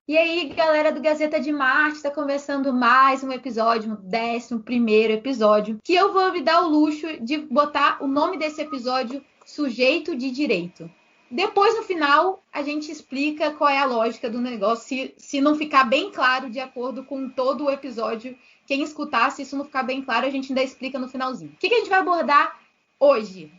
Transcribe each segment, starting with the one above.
E aí, galera do Gazeta de Marte, está começando mais um episódio, o 11º episódio, que eu vou me dar o luxo de botar o nome desse episódio, Sujeito de Direito. Depois, no final, a gente explica qual é a lógica do negócio, se não ficar bem claro de acordo com todo o episódio. Quem escutar, se isso não ficar bem claro, a gente ainda explica no finalzinho. O que a gente vai abordar hoje?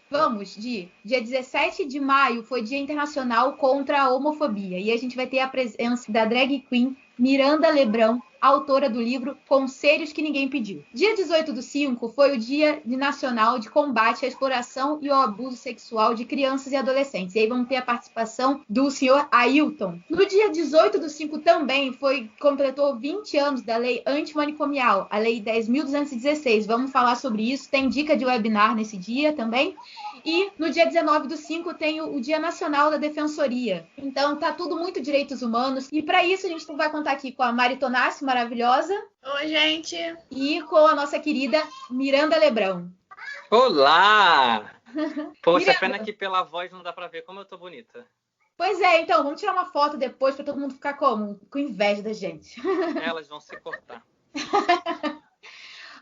Vamos de dia 17 de maio foi Dia Internacional contra a Homofobia e a gente vai ter a presença da drag queen Miranda Lebrão, autora do livro Conselhos que Ninguém Pediu. Dia 18/5 foi o Dia Nacional de Combate à Exploração e ao Abuso Sexual de Crianças e Adolescentes. E aí vamos ter a participação do senhor Ailton. No dia 18/5 também completou 20 anos da Lei Antimanicomial, a Lei 10.216. Vamos falar sobre isso, tem dica de webinar nesse dia também. E no dia 19/5 tem o Dia Nacional da Defensoria. Então tá tudo muito direitos humanos. E para isso a gente vai contar aqui com a Mari Tonassi, maravilhosa. Oi, gente. E com a nossa querida Miranda Lebrão. Olá! Poxa, pena que pela voz não dá pra ver como eu tô bonita. Pois é, então, vamos tirar uma foto depois pra todo mundo ficar como? Com inveja da gente. Elas vão se cortar.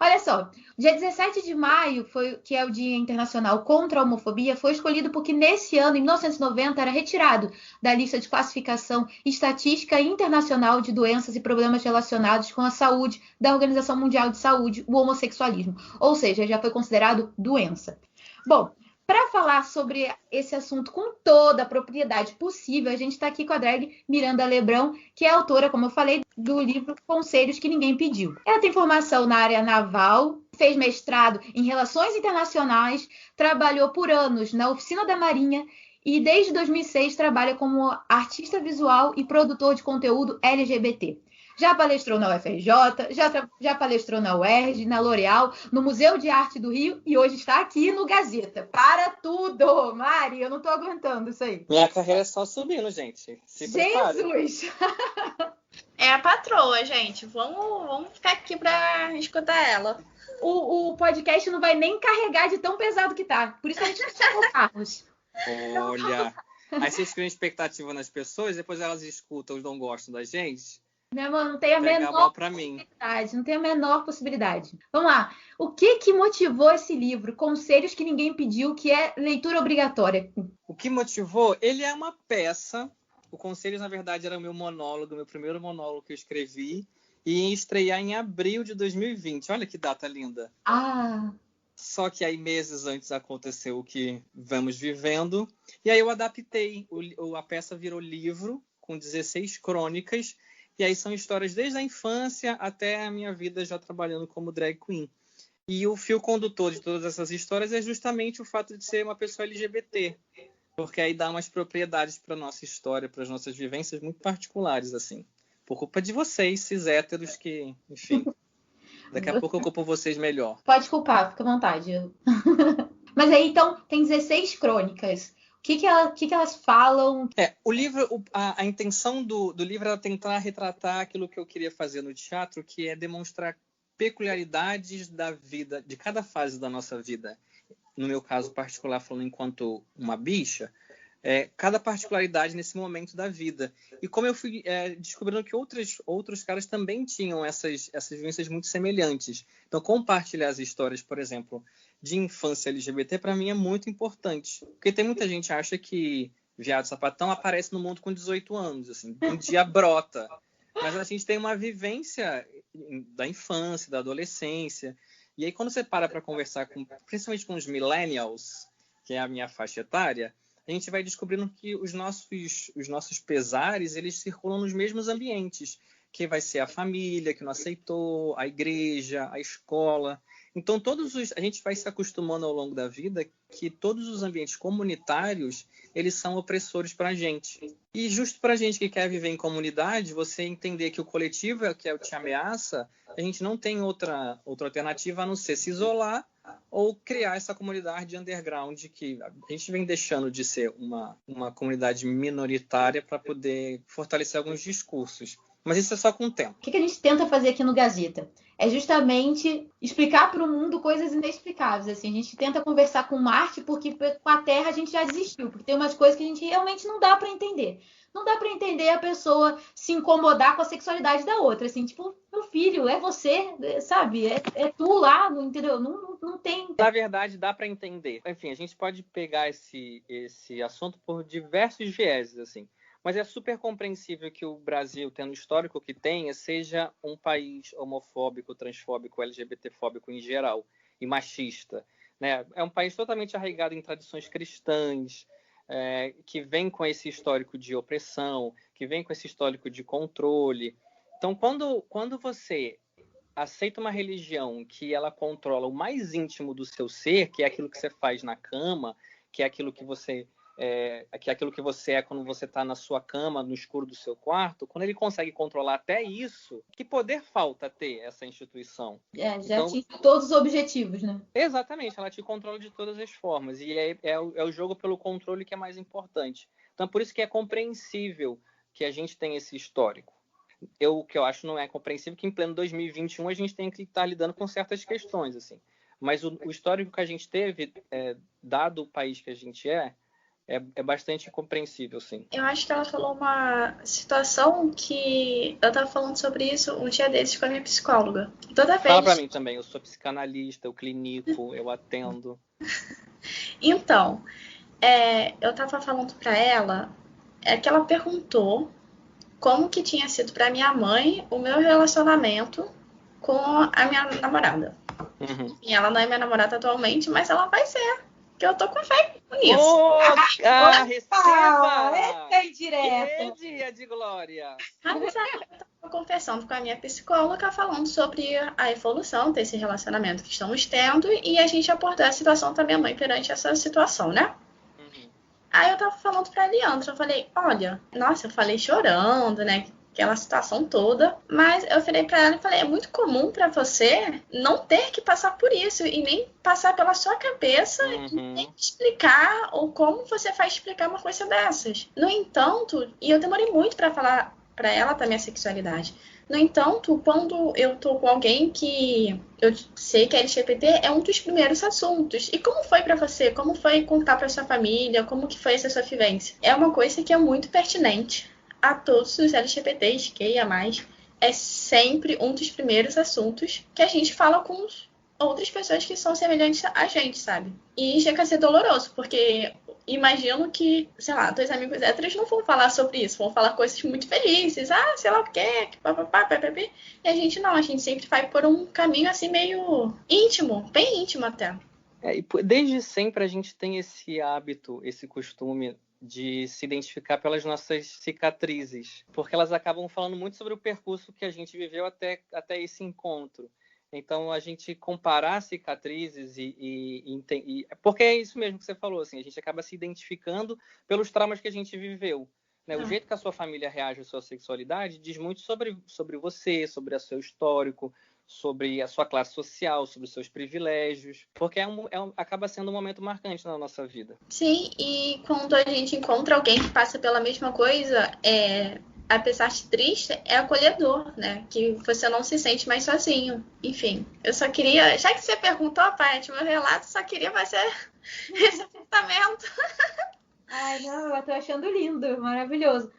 Olha só, dia 17 de maio, que é o Dia Internacional contra a Homofobia, foi escolhido porque nesse ano, em 1990, era retirado da lista de classificação estatística internacional de doenças e problemas relacionados com a saúde da Organização Mundial de Saúde, o homossexualismo. Ou seja, já foi considerado doença. Bom, para falar sobre esse assunto com toda a propriedade possível, a gente está aqui com a drag Miranda Lebrão, que é autora, como eu falei, do livro Conselhos que Ninguém Pediu. Ela tem formação na área naval, fez mestrado em Relações Internacionais, trabalhou por anos na Oficina da Marinha e desde 2006 trabalha como artista visual e produtor de conteúdo LGBT. Já palestrou na UFRJ, já palestrou na UERJ, na L'Oréal, no Museu de Arte do Rio e hoje está aqui no Gazeta. Para tudo! Mari, eu não estou aguentando isso aí. Minha carreira é só subindo, gente. Se prepare. Jesus! É a patroa, gente. Vamos ficar aqui para escutar ela. O podcast não vai nem carregar de tão pesado que tá. Por isso que a gente não chamou o Carlos. Olha, aí vocês criam expectativa nas pessoas, depois elas escutam, não gostam da gente. Meu irmão, não tem a menor possibilidade. Não tem a menor possibilidade. Vamos lá. O que motivou esse livro? Conselhos que Ninguém Pediu, que é leitura obrigatória. O que motivou? Ele é uma peça. O Conselhos, na verdade, era o meu monólogo, meu primeiro monólogo que eu escrevi. E ia estrear em abril de 2020. Olha que data linda. Ah! Só que aí, meses antes, aconteceu o que vamos vivendo. E aí eu adaptei. A peça virou livro, com 16 crônicas. E aí são histórias desde a infância até a minha vida já trabalhando como drag queen. E o fio condutor de todas essas histórias é justamente o fato de ser uma pessoa LGBT. Porque aí dá umas propriedades para a nossa história, para as nossas vivências muito particulares, assim. Por culpa de vocês, cis héteros, que, enfim, daqui a pouco eu culpo vocês melhor. Pode culpar, fica à vontade. Mas aí, então, tem 16 crônicas. O que elas falam? O livro, a intenção do livro era tentar retratar aquilo que eu queria fazer no teatro, que é demonstrar peculiaridades da vida, de cada fase da nossa vida. No meu caso particular, falando enquanto uma bicha, cada particularidade nesse momento da vida. E como eu fui descobrindo que outros caras também tinham essas vivências muito semelhantes. Então, compartilhar as histórias, por exemplo, de infância LGBT, para mim é muito importante. Porque tem muita gente que acha que viado sapatão aparece no mundo com 18 anos, assim, um dia brota. Mas a gente tem uma vivência da infância, da adolescência. E aí, quando você para conversar, principalmente com os millennials, que é a minha faixa etária, a gente vai descobrindo que os nossos pesares, eles circulam nos mesmos ambientes, que vai ser a família que não aceitou, a igreja, a escola. Então, a gente vai se acostumando ao longo da vida que todos os ambientes comunitários, eles são opressores para a gente. E justo para a gente que quer viver em comunidade, você entender que o coletivo é o que te ameaça, a gente não tem outra alternativa a não ser se isolar ou criar essa comunidade underground que a gente vem deixando de ser uma comunidade minoritária para poder fortalecer alguns discursos. Mas isso é só com o tempo. O que a gente tenta fazer aqui no Gazeta? É justamente explicar para o mundo coisas inexplicáveis. Assim, a gente tenta conversar com Marte porque com a Terra a gente já desistiu, porque tem umas coisas que a gente realmente não dá para entender. Não dá para entender a pessoa se incomodar com a sexualidade da outra. Assim, tipo, meu filho, é você, sabe? É tu lá, entendeu? Não tem. Na verdade, dá para entender. Enfim, a gente pode pegar esse assunto por diversos vieses, assim. Mas é super compreensível que o Brasil, tendo o histórico que tenha, seja um país homofóbico, transfóbico, LGBTfóbico em geral, e machista, né? É um país totalmente arraigado em tradições cristãs, que vem com esse histórico de opressão, que vem com esse histórico de controle. Então, quando você aceita uma religião que ela controla o mais íntimo do seu ser, que é aquilo que você faz na cama, que é aquilo que você é quando você está na sua cama, no escuro do seu quarto, quando ele consegue controlar até isso, que poder falta ter essa instituição? Já Então, atinge todos os objetivos, né? exatamente, ela te controla de todas as formas. E é o jogo pelo controle que é mais importante. Então, por isso que é compreensível que a gente tem esse histórico. O que eu acho não é compreensível que em pleno 2021 a gente tem que estar lidando com certas questões, assim. Mas o histórico que a gente teve, dado o país que a gente é bastante compreensível, sim. Eu acho que ela falou uma situação que eu tava falando sobre isso um dia desses com a minha psicóloga. Toda Fala vez. pra mim também, eu sou psicanalista, eu clinico, eu atendo. Então, eu tava falando pra ela que ela perguntou como que tinha sido pra minha mãe o meu relacionamento com a minha namorada. Uhum. E ela não é minha namorada atualmente, mas ela vai ser. Que eu tô com fé nisso. Receba! Eita, indireta! Que dia de glória! Mas aí eu tava conversando com a minha psicóloga, falando sobre a evolução desse relacionamento que estamos tendo, e a gente abordou a situação da minha mãe perante essa situação, né? Uhum. Aí eu tava falando pra Leandro, eu falei, olha, nossa, eu falei chorando, né? Aquela situação toda, mas eu falei pra ela e falei, é muito comum pra você não ter que passar por isso e nem passar pela sua cabeça e nem explicar ou como você faz explicar uma coisa dessas. No entanto, e eu demorei muito pra falar pra ela da minha sexualidade. No entanto, quando eu tô com alguém que eu sei que é LGBT, é um dos primeiros assuntos. E como foi pra você? Como foi contar pra sua família? Como que foi essa sua vivência? É uma coisa que é muito pertinente a todos os LGBTs, QIA+. É sempre um dos primeiros assuntos que a gente fala com outras pessoas que são semelhantes a gente, sabe? E chega a ser doloroso, porque imagino que, sei lá, dois amigos héteros não vão falar sobre isso, vão falar coisas muito felizes, sei lá o quê, papapá, papapi. E a gente não, a gente sempre vai por um caminho assim meio íntimo, bem íntimo até. E desde sempre a gente tem esse hábito, esse costume de se identificar pelas nossas cicatrizes, porque elas acabam falando muito sobre o percurso que a gente viveu até esse encontro. Então, a gente comparar cicatrizes porque é isso mesmo que você falou, assim, a gente acaba se identificando pelos traumas que a gente viveu. Né? O jeito que a sua família reage à sua sexualidade diz muito sobre você, sobre o seu histórico, sobre a sua classe social, sobre os seus privilégios, porque acaba sendo um momento marcante na nossa vida. Sim, e quando a gente encontra alguém que passa pela mesma coisa, apesar de triste, é acolhedor, né? Que você não se sente mais sozinho. Enfim, eu só queria, já que você perguntou, Paty, meu relato, só queria fazer esse pensamento. Ai, não, eu tô achando lindo, maravilhoso.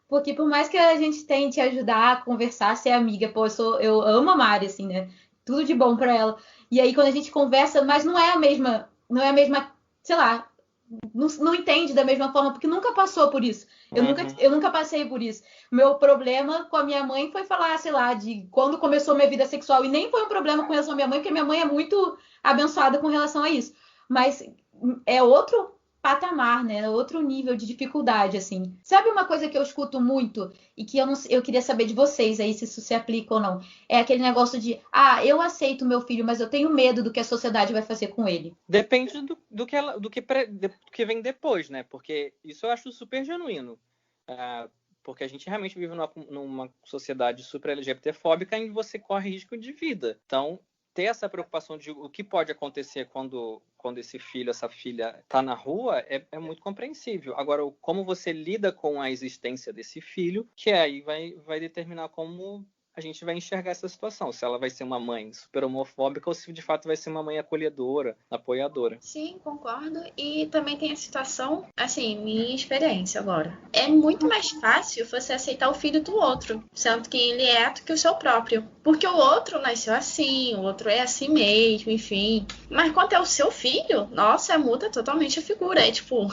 Porque por mais que a gente tente ajudar, conversar, ser amiga, pô, eu amo a Mari, assim, né? Tudo de bom pra ela. E aí quando a gente conversa, mas não é a mesma, sei lá, não entende da mesma forma, porque nunca passou por isso. Eu nunca passei por isso. Meu problema com a minha mãe foi falar, sei lá, de quando começou minha vida sexual. E nem foi um problema com relação à minha mãe, porque minha mãe é muito abençoada com relação a isso. Mas é outro patamar, né? Outro nível de dificuldade, assim. Sabe uma coisa que eu escuto muito e que eu queria saber de vocês aí se isso se aplica ou não? É aquele negócio de, eu aceito meu filho, mas eu tenho medo do que a sociedade vai fazer com ele. Depende do que vem depois, né? Porque isso eu acho super genuíno. Porque a gente realmente vive numa sociedade super LGBTfóbica em que você corre risco de vida. Então, ter essa preocupação de o que pode acontecer quando esse filho, essa filha está na rua, é muito compreensível. Agora, como você lida com a existência desse filho, que aí vai determinar como a gente vai enxergar essa situação. Se ela vai ser uma mãe super homofóbica ou se de fato vai ser uma mãe acolhedora, apoiadora. Sim, concordo. E também tem a situação, assim, minha experiência agora. É muito mais fácil você aceitar o filho do outro, sendo que ele é do que o seu próprio. Porque o outro nasceu assim, o outro é assim mesmo, enfim. Mas quando é o seu filho, nossa, muda totalmente a figura. É tipo,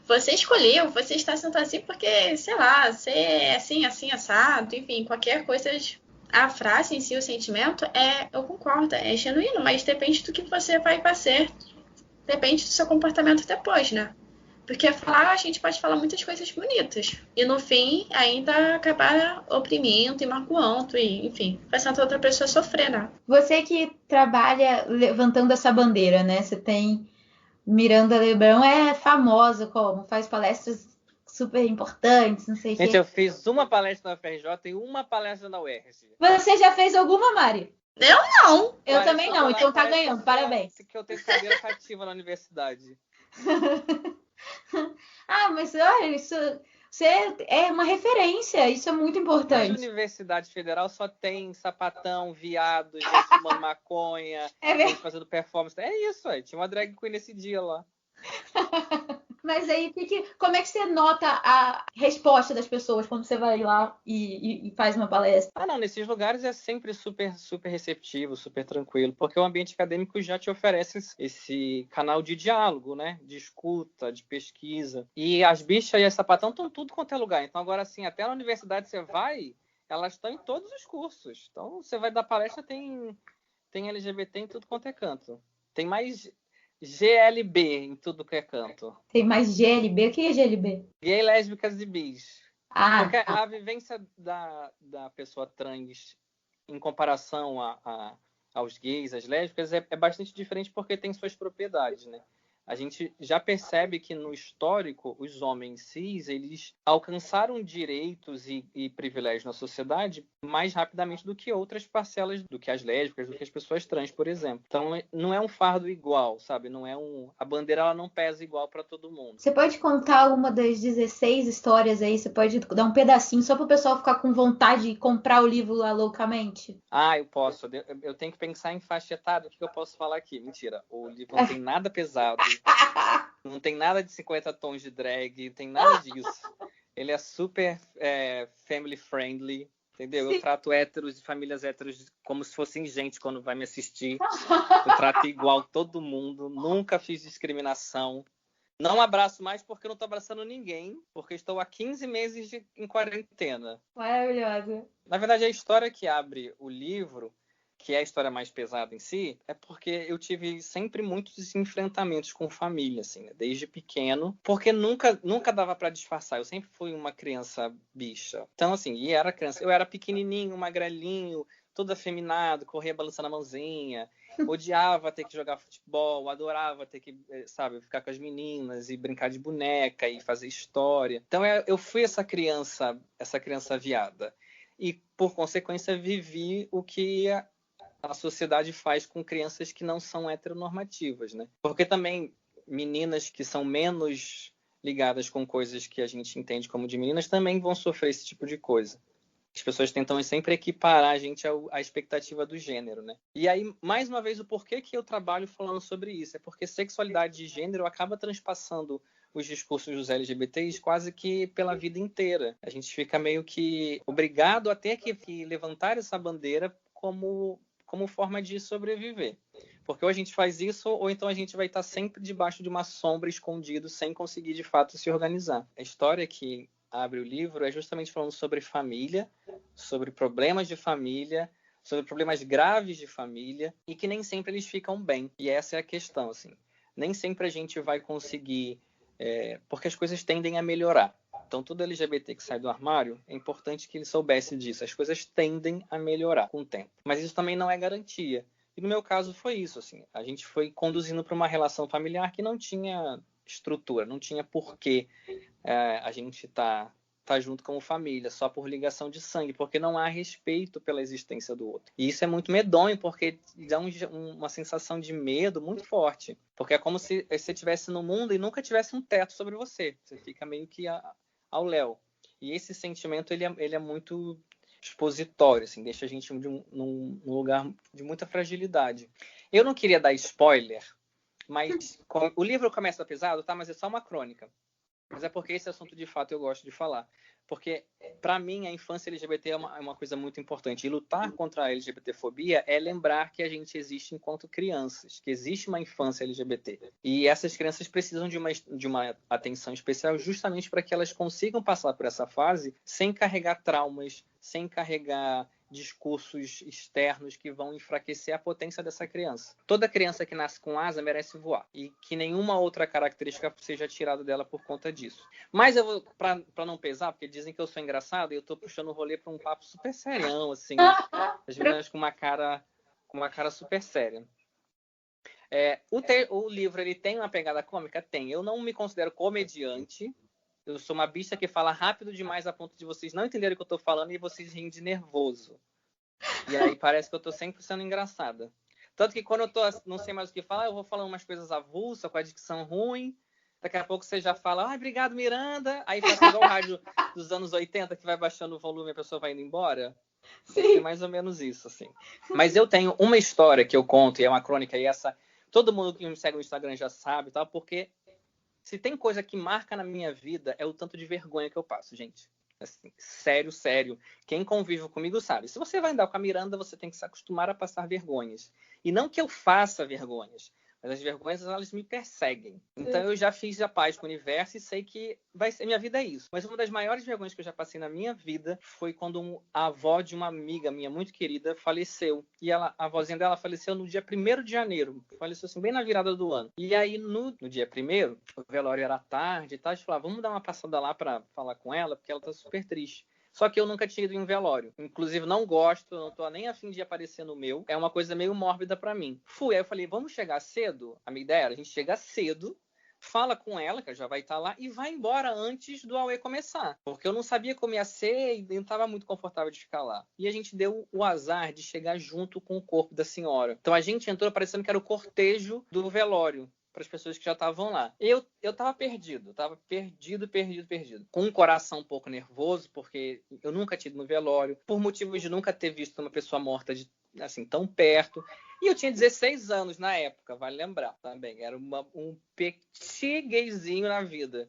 você escolheu, você está sentado assim porque, sei lá, você é assim, assim, assado, enfim, qualquer coisa. A frase em si, o sentimento, eu concordo, é genuíno, mas depende do que você vai fazer, depende do seu comportamento depois, né? Porque falar, a gente pode falar muitas coisas bonitas. E no fim, ainda acabar oprimindo e magoando, e, enfim, fazendo a outra pessoa sofrer, né? Você que trabalha levantando essa bandeira, né? Você tem Miranda Lebrão, é famosa como faz palestras super importantes, não sei o Gente, quê. eu fiz uma palestra na FRJ e uma palestra na UERJ. Você já fez alguma, Mari? Eu não! Eu também não, então tá ganhando, parabéns. Que eu tenho cadeira cativa na universidade. Ah, mas olha, isso você é uma referência, isso é muito Mas importante. Universidade Federal só tem sapatão, viado, gente fumando maconha, gente fazendo performance. É isso, aí. Tinha uma drag queen nesse dia lá. Mas aí, como é que você nota a resposta das pessoas quando você vai lá e faz uma palestra? Ah, não, nesses lugares é sempre super, super receptivo, super tranquilo, porque o ambiente acadêmico já te oferece esse canal de diálogo, né? De escuta, de pesquisa. E as bichas e as sapatão estão tudo quanto é lugar. Então, agora, assim, até na universidade você vai, elas estão em todos os cursos. Então, você vai dar palestra, tem LGBT em tudo quanto é canto. Tem mais GLB em tudo que é canto. Tem mais GLB? O que é GLB? Gay, lésbicas e bis. Porque a vivência da pessoa trans em comparação aos gays, às lésbicas, é bastante diferente porque tem suas propriedades, né? A gente já percebe que no histórico, os homens cis, eles alcançaram direitos e privilégios na sociedade mais rapidamente do que outras parcelas, do que as lésbicas, do que as pessoas trans, por exemplo. Então, não é um fardo igual, sabe? Não é a bandeira ela não pesa igual para todo mundo. Você pode contar uma das 16 histórias aí? Você pode dar um pedacinho só para o pessoal ficar com vontade de comprar o livro lá loucamente? Ah, eu posso. Eu tenho que pensar em faixa etária. O que eu posso falar aqui? Mentira. O livro não tem nada pesado. Não tem nada de 50 tons de drag. Não tem nada disso. Ele é super family friendly. Entendeu? Eu trato héteros e famílias héteros como se fossem gente quando vai me assistir. Eu trato igual todo mundo. Nunca fiz discriminação. Não abraço mais porque eu não estou abraçando ninguém. Porque estou há 15 meses em quarentena. Maravilhosa. Na verdade, a história que abre o livro, que é a história mais pesada em si, é porque eu tive sempre muitos enfrentamentos com família, assim, né? Desde pequeno, porque nunca dava para disfarçar. Eu sempre fui uma criança bicha. Então, assim, eu era pequenininho, magrelinho, todo afeminado, corria balançando a mãozinha, odiava ter que jogar futebol, adorava ter que, sabe, ficar com as meninas e brincar de boneca e fazer história. Então, eu fui essa criança viada. E, por consequência, vivi o que a sociedade faz com crianças que não são heteronormativas, né? Porque também meninas que são menos ligadas com coisas que a gente entende como de meninas também vão sofrer esse tipo de coisa. As pessoas tentam sempre equiparar a gente à expectativa do gênero, né? E aí, mais uma vez, o porquê que eu trabalho falando sobre isso? É porque sexualidade de gênero acaba transpassando os discursos dos LGBTs quase que pela vida inteira. A gente fica meio que obrigado a ter que levantar essa bandeira como forma de sobreviver. Porque ou a gente faz isso, ou então a gente vai estar sempre debaixo de uma sombra, escondido, sem conseguir, de fato, se organizar. A história que abre o livro é justamente falando sobre família, sobre problemas de família, sobre problemas graves de família, e que nem sempre eles ficam bem. E essa é a questão, assim. Nem sempre a gente vai conseguir... porque as coisas tendem a melhorar. Então, todo LGBT que sai do armário, é importante que ele soubesse disso. As coisas tendem a melhorar com o tempo. Mas isso também não é garantia. E no meu caso foi isso, assim. A gente foi conduzindo para uma relação familiar que não tinha estrutura, não tinha porquê a gente tá tá junto como família, só por ligação de sangue, porque não há respeito pela existência do outro. E isso é muito medonho, porque dá uma sensação de medo muito forte. Porque é como se você estivesse no mundo e nunca tivesse um teto sobre você. Você fica meio que ao léu. E esse sentimento, ele é muito expositório, assim, deixa a gente num lugar de muita fragilidade. Eu não queria dar spoiler, mas o livro começa pesado, tá? Mas é só uma crônica. Mas é porque esse assunto, de fato, eu gosto de falar. Porque, para mim, a infância LGBT é uma coisa muito importante. E lutar contra a LGBTfobia é lembrar que a gente existe enquanto crianças, que existe uma infância LGBT. E essas crianças precisam de uma atenção especial justamente para que elas consigam passar por essa fase sem carregar traumas, sem carregar discursos externos que vão enfraquecer a potência dessa criança. Toda criança que nasce com asa merece voar, e que nenhuma outra característica seja tirada dela por conta disso. Mas eu vou, para não pesar, porque dizem que eu sou engraçado, e eu tô puxando o rolê para um papo super serião, assim, as meninas com uma cara super séria. O livro, ele tem uma pegada cômica? Tem. Eu não me considero comediante. Eu sou uma bicha que fala rápido demais a ponto de vocês não entenderem o que eu tô falando e vocês riem de nervoso. E aí parece que eu tô sempre sendo engraçada. Tanto que quando eu não sei mais o que falar, eu vou falando umas coisas avulsas, com a dicção ruim. Daqui a pouco você já fala, obrigado, Miranda. Aí faz igual o rádio dos anos 80, que vai baixando o volume e a pessoa vai indo embora. Sim. É mais ou menos isso, assim. Mas eu tenho uma história que eu conto, e é uma crônica, e essa todo mundo que me segue no Instagram já sabe, tá? Porque se tem coisa que marca na minha vida, é o tanto de vergonha que eu passo, gente. Assim, sério, sério. Quem convive comigo sabe. Se você vai andar com a Miranda, você tem que se acostumar a passar vergonhas. E não que eu faça vergonhas, mas as vergonhas, elas me perseguem. Então eu já fiz a paz com o universo e sei que minha vida é isso. Mas uma das maiores vergonhas que eu já passei na minha vida foi quando a avó de uma amiga minha muito querida faleceu. E a avózinha dela faleceu no dia 1º de janeiro. Faleceu assim, bem na virada do ano. E aí no dia 1º, o velório era tarde e tal, a gente falava, vamos dar uma passada lá pra falar com ela, porque ela tá super triste. Só que eu nunca tinha ido em um velório. Inclusive, não gosto, não tô nem afim de aparecer no meu. É uma coisa meio mórbida pra mim. Fui, aí eu falei, vamos chegar cedo? A minha ideia era, a gente chega cedo, fala com ela, que ela já vai estar lá, e vai embora antes do auê começar. Porque eu não sabia como ia ser e não estava muito confortável de ficar lá. E a gente deu o azar de chegar junto com o corpo da senhora. Então a gente entrou parecendo que era o cortejo do velório. Para as pessoas que já estavam lá. Eu tava perdido. Com um coração um pouco nervoso, porque eu nunca tinha ido no velório, por motivos de nunca ter visto uma pessoa morta assim, tão perto. E eu tinha 16 anos na época, vale lembrar também. Era um petit gayzinho na vida.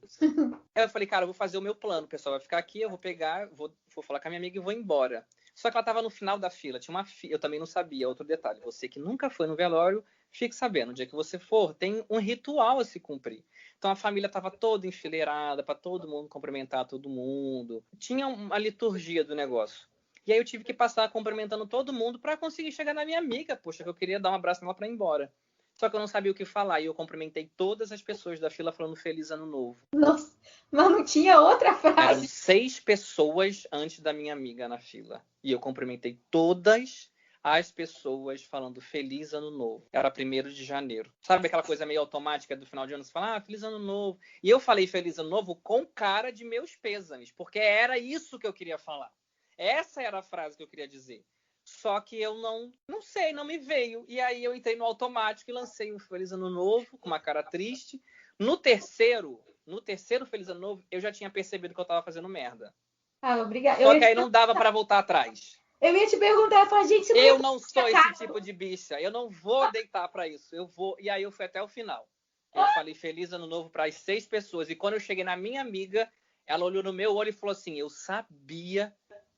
Aí eu falei, cara, eu vou fazer o meu plano. O pessoal vai ficar aqui, eu vou pegar, vou falar com a minha amiga e vou embora. Só que ela estava no final da fila. Tinha uma fila. Eu também não sabia. Outro detalhe. Você que nunca foi no velório, fique sabendo. No dia que você for, tem um ritual a se cumprir. Então a família estava toda enfileirada para todo mundo cumprimentar todo mundo. Tinha uma liturgia do negócio. E aí eu tive que passar cumprimentando todo mundo para conseguir chegar na minha amiga. Poxa, que eu queria dar um abraço nela para ir embora. Só que eu não sabia o que falar. E eu cumprimentei todas as pessoas da fila falando Feliz Ano Novo. Nossa, mas não tinha outra frase. Eram 6 pessoas antes da minha amiga na fila. E eu cumprimentei todas as pessoas falando Feliz Ano Novo. Era 1º de janeiro. Sabe aquela coisa meio automática do final de ano? Você fala, Feliz Ano Novo. E eu falei Feliz Ano Novo com cara de meus pêsames. Porque era isso que eu queria falar. Essa era a frase que eu queria dizer. Só que eu não sei, não me veio. E aí eu entrei no automático e lancei um Feliz Ano Novo com uma cara triste. No terceiro Feliz Ano Novo, eu já tinha percebido que eu tava fazendo merda. Obrigada. Só que aí não dava para voltar atrás. Eu ia te perguntar, gente, eu não sou esse tipo de bicha. Eu não vou deitar para isso. Eu vou. E aí eu fui até o final. Eu falei Feliz Ano Novo para as 6 pessoas. E quando eu cheguei na minha amiga, ela olhou no meu olho e falou assim: eu sabia,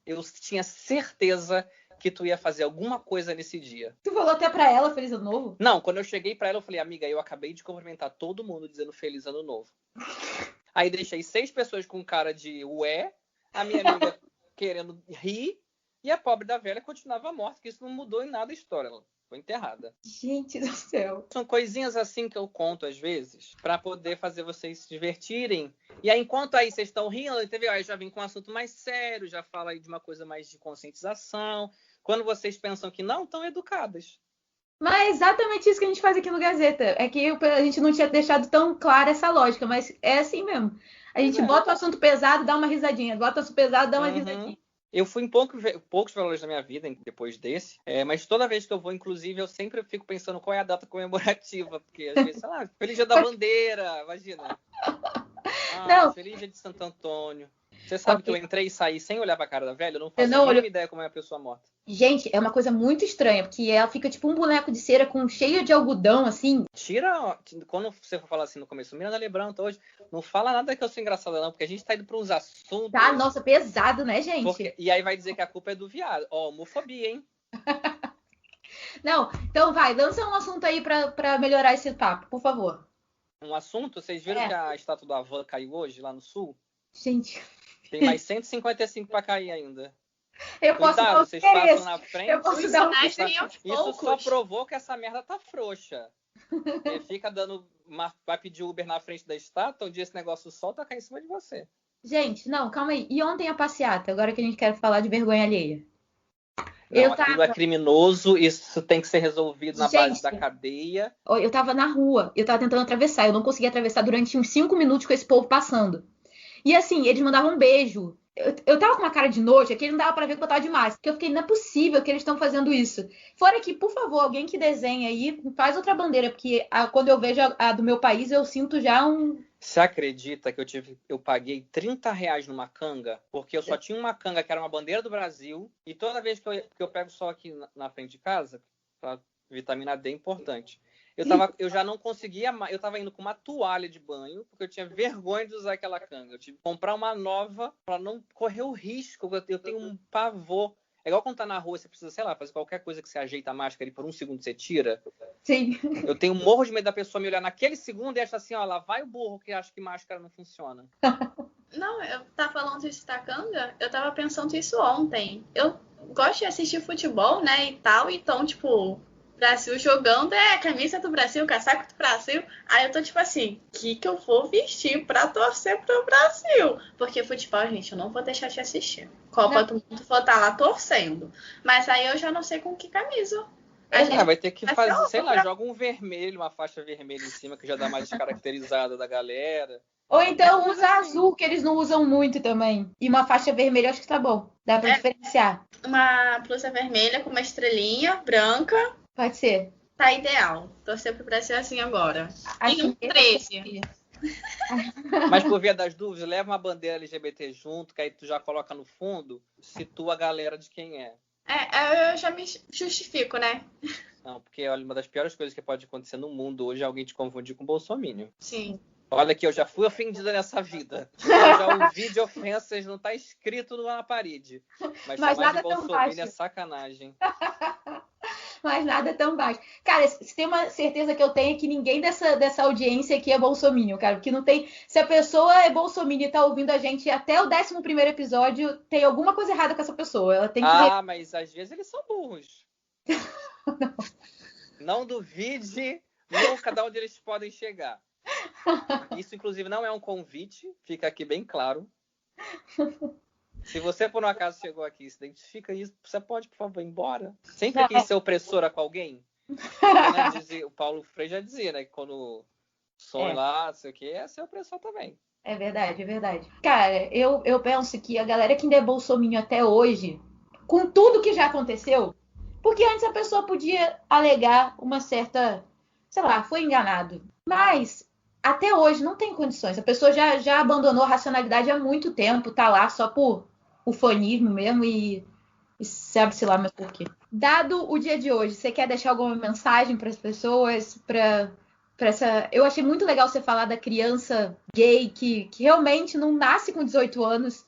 eu tinha certeza que tu ia fazer alguma coisa nesse dia. Tu falou até pra ela Feliz Ano Novo? Não, quando eu cheguei pra ela, eu falei, amiga, eu acabei de cumprimentar todo mundo dizendo Feliz Ano Novo. Aí deixei 6 pessoas com cara de ué, a minha amiga querendo rir, e a pobre da velha continuava morta, que isso não mudou em nada a história. Ela foi enterrada. Gente do céu. São coisinhas assim que eu conto às vezes, pra poder fazer vocês se divertirem. E aí, enquanto aí vocês estão rindo, entendeu? Aí já vem com um assunto mais sério, já fala aí de uma coisa mais de conscientização. Quando vocês pensam que não, estão educadas. Mas é exatamente isso que a gente faz aqui no Gazeta. É que a gente não tinha deixado tão clara essa lógica, mas é assim mesmo. A gente bota o assunto pesado, dá uma risadinha. Bota o assunto pesado, dá uma risadinha. Eu fui em poucos valores da minha vida depois desse, mas toda vez que eu vou, inclusive, eu sempre fico pensando qual é a data comemorativa, porque às vezes, sei lá, Feliz Dia da Bandeira, imagina. Não. Feliz Dia de Santo Antônio. Você sabe que eu entrei e saí sem olhar pra cara da velha? Eu não faço a mínima ideia como é a pessoa morta. Gente, é uma coisa muito estranha, porque ela fica tipo um boneco de cera cheio de algodão, assim. Quando você for falar assim no começo, Miranda Lebrão, hoje, não fala nada que eu sou engraçada não, porque a gente tá indo pra uns assuntos... Tá, nossa, pesado, né, gente? E aí vai dizer que a culpa é do viado. Homofobia, hein? Não, então vai, lança um assunto aí pra melhorar esse papo, por favor. Um assunto, vocês viram que a estátua do Havan caiu hoje, lá no sul? Gente... Tem mais 155 pra cair ainda. Eu posso dar um vocês passam na frente. Eu posso dar um Isso só provou que essa merda tá frouxa. Fica dando. Vai pedir Uber na frente da estátua, um dia esse negócio solta, cai em cima de você. Gente, não, calma aí. E ontem a passeata? Agora que a gente quer falar de vergonha alheia. Não, aquilo é criminoso, isso tem que ser resolvido na base da cadeia. Eu tava na rua, eu tava tentando atravessar, eu não conseguia atravessar durante uns 5 minutos com esse povo passando. E assim, eles mandavam um beijo. Eu tava com uma cara de nojo, que não dava pra ver que eu tava de máscara. Porque eu fiquei, não é possível que eles estão fazendo isso. Fora que, por favor, alguém que desenha aí, faz outra bandeira. Porque quando eu vejo a do meu país, eu sinto já um... Você acredita que eu paguei R$30 numa canga? Porque eu só tinha uma canga que era uma bandeira do Brasil. E toda vez que eu pego sol aqui na frente de casa, a vitamina D é importante. Eu já não conseguia mais. Eu tava indo com uma toalha de banho, porque eu tinha vergonha de usar aquela canga. Eu tive que comprar uma nova para não correr o risco. Eu tenho um pavor. É igual quando tá na rua, você precisa, sei lá, fazer qualquer coisa que você ajeita a máscara e por um segundo você tira. Sim. Eu tenho morro de medo da pessoa me olhar naquele segundo e achar assim, ó, lá vai o burro que acha que máscara não funciona. Não, eu tava falando isso da canga, eu tava pensando isso ontem. Eu gosto de assistir futebol, né, e tal, então, tipo... Brasil jogando, camisa do Brasil, casaco do Brasil. Aí eu tô tipo assim, o que eu vou vestir pra torcer pro Brasil? Porque futebol, gente, eu não vou deixar de assistir. Copa do Mundo, vou estar lá torcendo. Mas aí eu já não sei com que camisa. Vai ter que fazer, sei lá, joga um vermelho, uma faixa vermelha em cima, que já dá mais descaracterizada da galera. Ou então usa azul, que eles não usam muito também. E uma faixa vermelha, acho que tá bom. Dá pra diferenciar. Uma blusa vermelha com uma estrelinha branca. Pode ser. Tá ideal. Torcer pro Brasil assim agora. E um 13. Mas por via das dúvidas, leva uma bandeira LGBT junto, que aí tu já coloca no fundo, situa a galera de quem é. Eu já me justifico, né? Não, porque olha, uma das piores coisas que pode acontecer no mundo hoje é alguém te confundir com bolsominion. Sim. Olha que eu já fui ofendida nessa vida. Eu já ouvi de ofensas, não tá escrito na parede. Mas chamar de bolsominion é sacanagem. Mas nada tão baixo. Cara, se tem uma certeza que eu tenho é que ninguém dessa audiência aqui é bolsominion, cara. Porque não tem... Se a pessoa é bolsominion e tá ouvindo a gente até o 11º episódio, tem alguma coisa errada com essa pessoa. Ela tem que... Mas às vezes eles são burros. Não duvide nunca de onde eles podem chegar. Isso, inclusive, não é um convite. Fica aqui bem claro. Se você, por um acaso, chegou aqui e se identifica isso, você pode, por favor, ir embora. Sempre quis ser opressora com alguém. O Paulo Freire já dizia, né? Que quando sonha lá, não sei o que, é ser opressor também. É verdade, é verdade. Cara, eu penso que a galera que ainda é bolsominion até hoje, com tudo que já aconteceu, porque antes a pessoa podia alegar uma certa, sei lá, foi enganado. Mas até hoje não tem condições. A pessoa já abandonou a racionalidade há muito tempo, tá lá só por ufanismo mesmo e sabe-se lá mais por quê. Dado o dia de hoje, você quer deixar alguma mensagem para as pessoas, para essa... Eu achei muito legal você falar da criança gay que realmente não nasce com 18 anos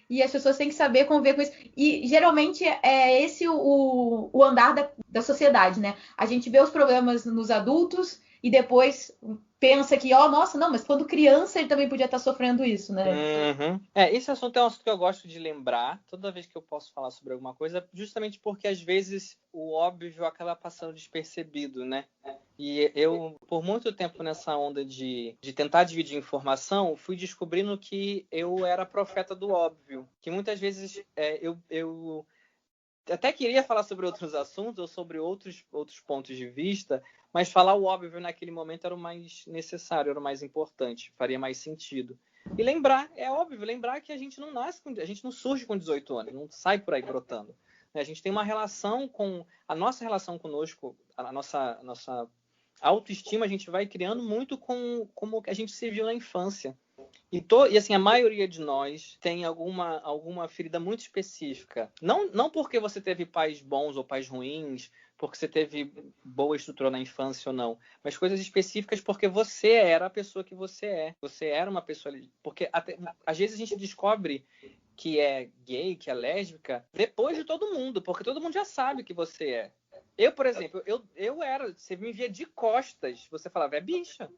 e as pessoas têm que saber conviver com isso. E geralmente é esse o andar da sociedade, né? A gente vê os problemas nos adultos e depois pensa que, nossa, não, mas quando criança ele também podia estar sofrendo isso, né? Uhum. Esse assunto é um assunto que eu gosto de lembrar toda vez que eu posso falar sobre alguma coisa, justamente porque às vezes o óbvio acaba passando despercebido, né? E eu, por muito tempo nessa onda de tentar dividir informação, fui descobrindo que eu era profeta do óbvio. Que muitas vezes eu até queria falar sobre outros assuntos ou sobre outros pontos de vista, mas falar o óbvio naquele momento era o mais necessário, era o mais importante, faria mais sentido. E lembrar, é óbvio, lembrar que a gente não nasce, a gente não surge com 18 anos, não sai por aí brotando. A gente tem uma relação com, a nossa relação conosco, a nossa autoestima, a gente vai criando muito com como a gente se viu na infância. E assim, a maioria de nós tem alguma ferida muito específica. Não porque você teve pais bons ou pais ruins, porque você teve boa estrutura na infância ou não, mas coisas específicas porque você era a pessoa que você é. Você era uma pessoa... Porque às vezes a gente descobre que é gay, que é lésbica, depois de todo mundo, porque todo mundo já sabe que você é. Eu, por exemplo, eu era... Você me via de costas, você falava, é bicha.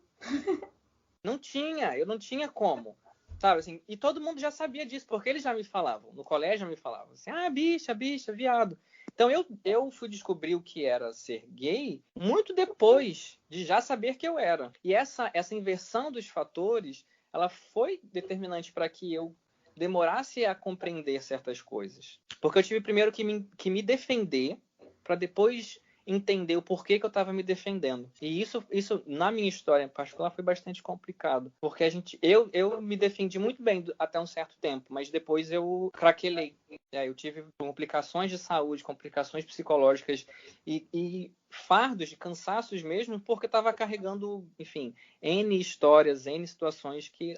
Eu não tinha como, sabe, assim, e todo mundo já sabia disso, porque eles já me falavam, no colégio já me falavam, assim, bicha, viado. Então eu fui descobrir o que era ser gay muito depois de já saber que eu era. E essa inversão dos fatores, ela foi determinante para que eu demorasse a compreender certas coisas. Porque eu tive primeiro que me defender, para depois entender o porquê que eu estava me defendendo. E isso, na minha história em particular, foi bastante complicado. Porque eu me defendi muito bem até um certo tempo, mas depois eu craquelei. Eu tive complicações de saúde, complicações psicológicas e fardos de cansaços mesmo, porque estava carregando, enfim, N histórias, N situações que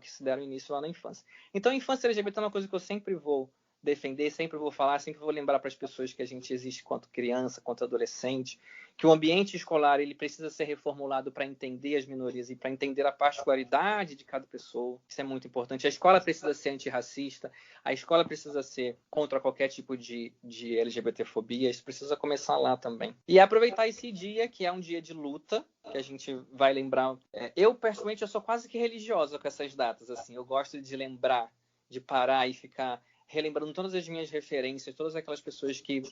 se deram início lá na infância. Então, a infância LGBT é uma coisa que eu sempre vou defender, sempre vou falar, sempre vou lembrar para as pessoas que a gente existe quanto criança, quanto adolescente, que o ambiente escolar ele precisa ser reformulado para entender as minorias e para entender a particularidade de cada pessoa. Isso é muito importante. A escola precisa ser antirracista, a escola precisa ser contra qualquer tipo de LGBTfobia, isso precisa começar lá também. E aproveitar esse dia, que é um dia de luta, que a gente vai lembrar. Eu, pessoalmente, eu sou quase que religiosa com essas datas, assim. Eu gosto de lembrar, de parar e ficar relembrando todas as minhas referências, todas aquelas pessoas que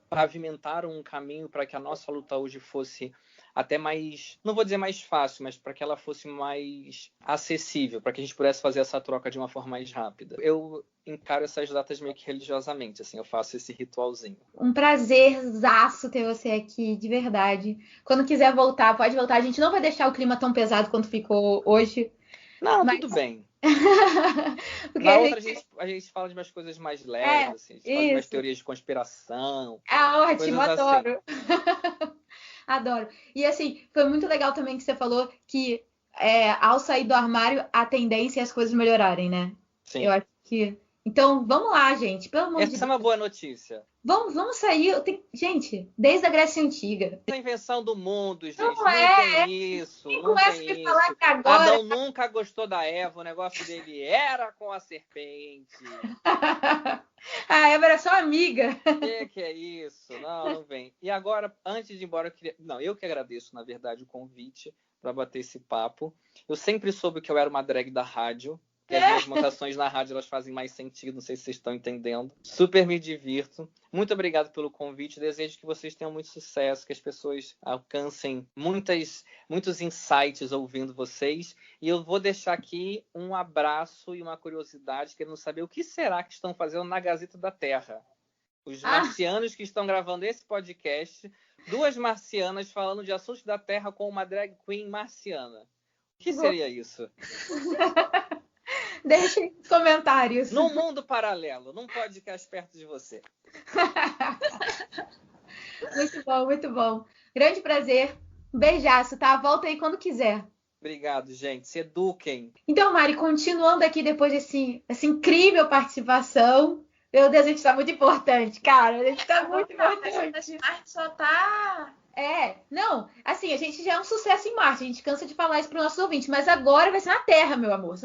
pavimentaram um caminho para que a nossa luta hoje fosse até mais, não vou dizer mais fácil, mas para que ela fosse mais acessível, para que a gente pudesse fazer essa troca de uma forma mais rápida. Eu encaro essas datas meio que religiosamente, assim, eu faço esse ritualzinho. Um prazerzaço ter você aqui, de verdade. Quando quiser voltar, pode voltar. A gente não vai deixar o clima tão pesado quanto ficou hoje. Não, mas... tudo bem. Porque na outra a gente fala de umas coisas mais leves, assim, a gente fala de umas teorias de conspiração. Ótimo, adoro. Assim. Adoro. E assim, foi muito legal também que você falou que ao sair do armário, a tendência é as coisas melhorarem, né? Sim. Eu acho que... Então, vamos lá, gente. Pelo amor de Deus. Essa é uma boa notícia. Vamos sair. Gente, desde a Grécia Antiga. A invenção do mundo, gente. Não tem isso. Não tem isso. Falar que agora... Adão nunca gostou da Eva. O negócio dele era com a serpente. A Eva era só amiga. Que é isso? Não vem. E agora, antes de ir embora, eu que agradeço, na verdade, o convite para bater esse papo. Eu sempre soube que eu era uma drag da rádio. As minhas montações na rádio elas fazem mais sentido, não sei se vocês estão entendendo. Super me divirto. Muito obrigado pelo convite. Desejo que vocês tenham muito sucesso, que as pessoas alcancem muitos insights ouvindo vocês. E eu vou deixar aqui um abraço e uma curiosidade, querendo saber o que será que estão fazendo na Gazeta da Terra. Os marcianos que estão gravando esse podcast, 2 marcianas falando de assuntos da Terra com uma drag queen marciana. O que seria isso? Deixem nos comentários. Num mundo paralelo, num podcast perto de você. Muito bom, muito bom. Grande prazer. Um beijaço, tá? Volta aí quando quiser. Obrigado, gente. Se eduquem. Então, Mari, continuando aqui depois dessa incrível participação. Meu Deus, a gente tá muito importante, cara. A gente tá muito importante. Essa parte só tá... Não, assim, a gente já é um sucesso em Marte, a gente cansa de falar isso para os nossos ouvintes, mas agora vai ser na Terra, meu amor.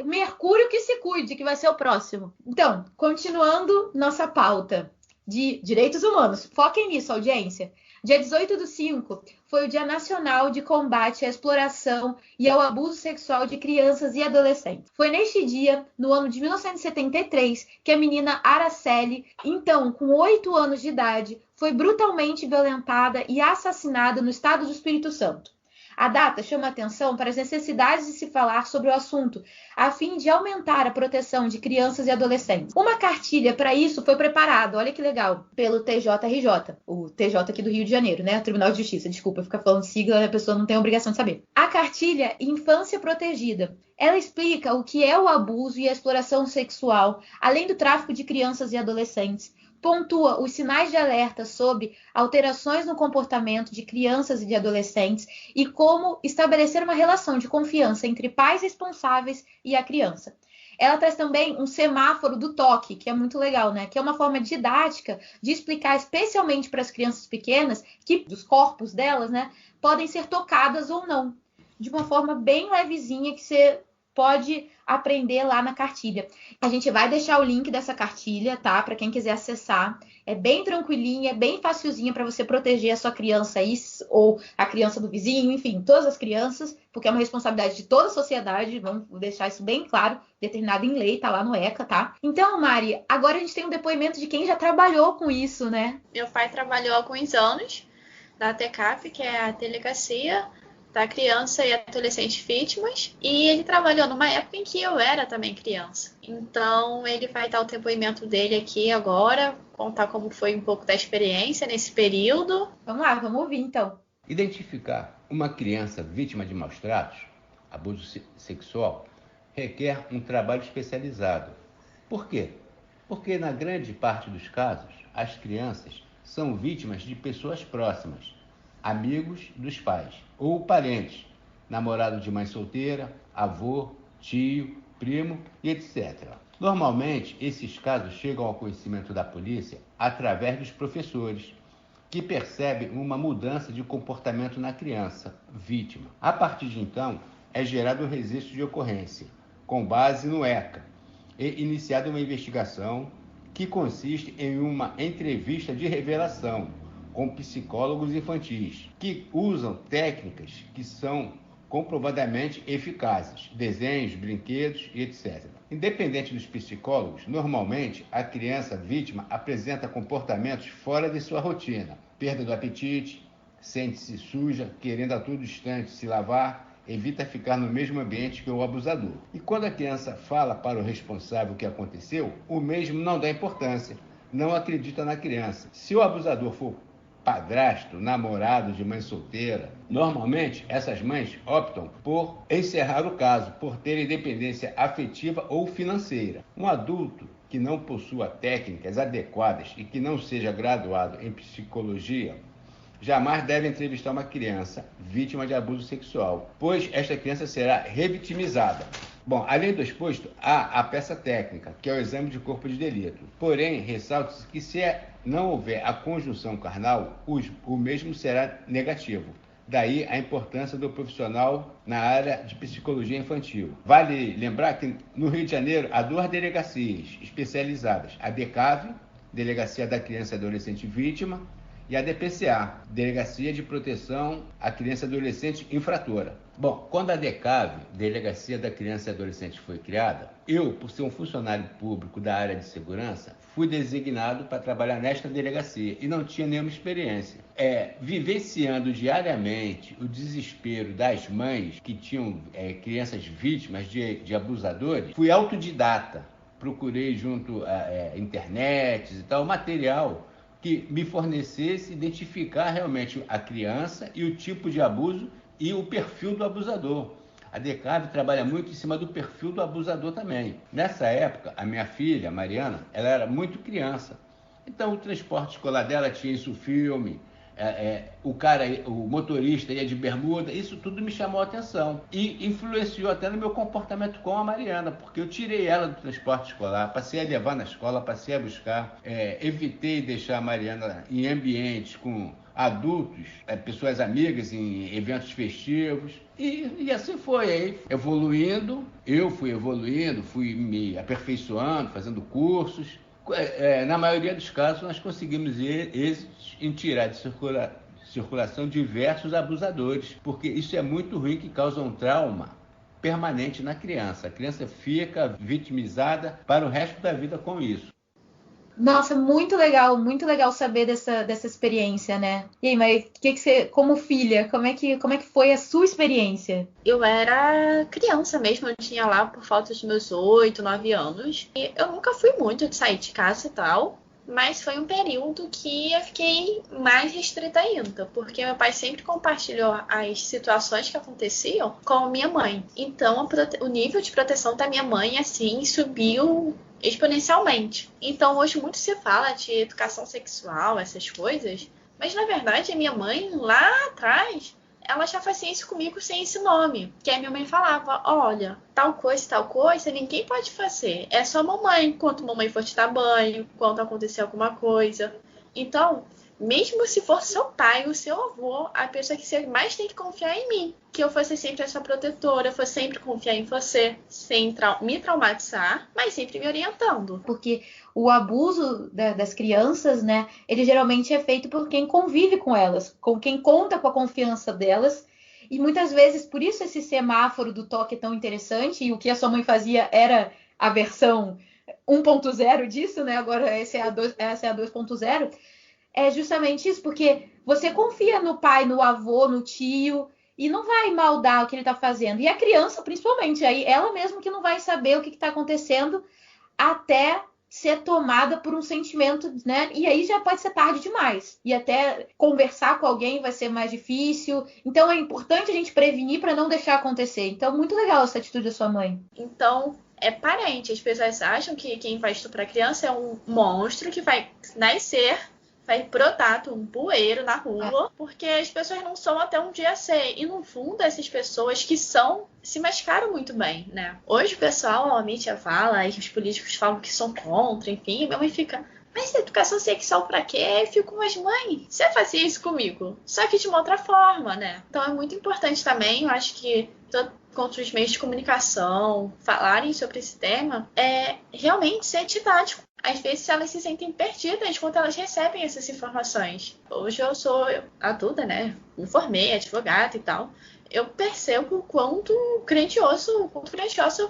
Mercúrio que se cuide, que vai ser o próximo. Então, continuando nossa pauta de direitos humanos, foquem nisso, audiência. Dia 18/5 foi o Dia Nacional de Combate à Exploração e ao Abuso Sexual de Crianças e Adolescentes. Foi neste dia, no ano de 1973, que a menina Araceli, então com 8 anos de idade, foi brutalmente violentada e assassinada no estado do Espírito Santo. A data chama atenção para as necessidades de se falar sobre o assunto, a fim de aumentar a proteção de crianças e adolescentes. Uma cartilha para isso foi preparada, olha que legal, pelo TJRJ, o TJ aqui do Rio de Janeiro, né? Tribunal de Justiça, desculpa ficar falando sigla, a pessoa não tem a obrigação de saber. A cartilha Infância Protegida. Ela explica o que é o abuso e a exploração sexual, além do tráfico de crianças e adolescentes. Pontua os sinais de alerta sobre alterações no comportamento de crianças e de adolescentes e como estabelecer uma relação de confiança entre pais responsáveis e a criança. Ela traz também um semáforo do toque, que é muito legal, né? Que é uma forma didática de explicar, especialmente para as crianças pequenas, que os corpos delas, né, podem ser tocadas ou não, de uma forma bem levezinha que você pode aprender lá na cartilha. A gente vai deixar o link dessa cartilha, tá? Para quem quiser acessar. É bem tranquilinha, é bem facilzinha para você proteger a sua criança aí, ou a criança do vizinho, enfim, todas as crianças, porque é uma responsabilidade de toda a sociedade, vamos deixar isso bem claro, determinado em lei, tá lá no ECA, tá? Então, Mari, agora a gente tem um depoimento de quem já trabalhou com isso, né? Meu pai trabalhou há alguns anos na TECAP, que é a Delegacia da Criança e Adolescente Vítimas, e ele trabalhou numa época em que eu era também criança. Então, ele vai dar o depoimento dele aqui agora, contar como foi um pouco da experiência nesse período. Vamos lá, vamos ouvir então. Identificar uma criança vítima de maus tratos, abuso sexual, requer um trabalho especializado. Por quê? Porque, na grande parte dos casos, as crianças são vítimas de pessoas próximas, amigos dos pais ou parentes, namorado de mãe solteira, avô, tio, primo e etc. Normalmente, esses casos chegam ao conhecimento da polícia através dos professores, que percebem uma mudança de comportamento na criança vítima. A partir de então, é gerado um registro de ocorrência, com base no ECA, e iniciada uma investigação que consiste em uma entrevista de revelação com psicólogos infantis, que usam técnicas que são comprovadamente eficazes, desenhos, brinquedos e etc. Independente dos psicólogos, normalmente a criança vítima apresenta comportamentos fora de sua rotina, perda do apetite, sente-se suja, querendo a todo instante se lavar, evita ficar no mesmo ambiente que o abusador. E quando a criança fala para o responsável o que aconteceu, o mesmo não dá importância, não acredita na criança. Se o abusador for padrasto, namorado de mãe solteira, normalmente essas mães optam por encerrar o caso, por ter independência afetiva ou financeira. Um adulto que não possua técnicas adequadas e que não seja graduado em psicologia jamais deve entrevistar uma criança vítima de abuso sexual, pois esta criança será revitimizada. Bom, além do exposto, há a peça técnica, que é o exame de corpo de delito. Porém, ressalta-se que se não houver a conjunção carnal, o mesmo será negativo. Daí a importância do profissional na área de psicologia infantil. Vale lembrar que no Rio de Janeiro há 2 delegacias especializadas, a DECAV, Delegacia da Criança e Adolescente Vítima, e a DPCA, Delegacia de Proteção à Criança e Adolescente Infratora. Bom, quando a DECAV, Delegacia da Criança e Adolescente, foi criada, eu, por ser um funcionário público da área de segurança, fui designado para trabalhar nesta delegacia e não tinha nenhuma experiência. Vivenciando diariamente o desespero das mães que tinham crianças vítimas de abusadores, fui autodidata. Procurei junto à internet e tal, material que me fornecesse identificar realmente a criança e o tipo de abuso e o perfil do abusador. A DECAV trabalha muito em cima do perfil do abusador também. Nessa época, a minha filha, Mariana, ela era muito criança. Então, o transporte escolar dela tinha isso, filme, o motorista ia de bermuda, isso tudo me chamou a atenção e influenciou até no meu comportamento com a Mariana, porque eu tirei ela do transporte escolar, passei a levar na escola, passei a buscar, evitei deixar a Mariana em ambientes com adultos, pessoas amigas em eventos festivos, e assim foi, aí evoluindo, eu fui evoluindo, fui me aperfeiçoando, fazendo cursos. Na maioria dos casos, nós conseguimos êxitos em tirar de circulação diversos abusadores, porque isso é muito ruim, que causa um trauma permanente na criança. A criança fica vitimizada para o resto da vida com isso. Nossa, muito legal saber dessa experiência, né? E aí, mas que você, como filha, como é que foi a sua experiência? Eu era criança mesmo, eu tinha lá por volta dos meus 8, 9 anos. E eu nunca fui muito de sair de casa e tal, mas foi um período que eu fiquei mais restrita ainda, porque meu pai sempre compartilhou as situações que aconteciam com a minha mãe. Então, o nível de proteção da minha mãe, assim, subiu exponencialmente. Então, hoje muito se fala de educação sexual, essas coisas, mas na verdade a minha mãe, lá atrás, ela já fazia isso comigo sem esse nome. Que a minha mãe falava, olha, tal coisa, ninguém pode fazer. É só mamãe, quando mamãe for te dar banho, quando acontecer alguma coisa. Então, mesmo se for seu pai ou seu avô, a pessoa que você mais tem que confiar é em mim. Que eu fosse sempre a sua protetora, fosse sempre confiar em você, sem me traumatizar, mas sempre me orientando. Porque o abuso das crianças, né, ele geralmente é feito por quem convive com elas, com quem conta com a confiança delas. E muitas vezes, por isso esse semáforo do toque é tão interessante, e o que a sua mãe fazia era a versão 1.0 disso, né? Agora essa é a 2.0. É justamente isso, porque você confia no pai, no avô, no tio, e não vai maldar o que ele está fazendo. E a criança, principalmente, aí ela mesma que não vai saber o que está acontecendo até ser tomada por um sentimento, né? E aí já pode ser tarde demais. E até conversar com alguém vai ser mais difícil. Então é importante a gente prevenir para não deixar acontecer. Então, muito legal essa atitude da sua mãe. Então, é parente. As pessoas acham que quem vai estuprar criança é um monstro que vai nascer, vai brotar um bueiro na rua, porque as pessoas não são até um dia ser. E no fundo, essas pessoas que são, se mascaram muito bem, né? Hoje o pessoal, a mídia fala, e os políticos falam que são contra, enfim, e minha mãe fica, mas educação sexual pra quê? Eu fico, mas mãe, você fazia isso comigo, só que de uma outra forma, né? Então é muito importante também, eu acho que contra os meios de comunicação falarem sobre esse tema, é realmente ser didático. Às vezes elas se sentem perdidas quando elas recebem essas informações. Hoje eu sou adulta, né? Me formei, advogada e tal. Eu percebo o quanto grandioso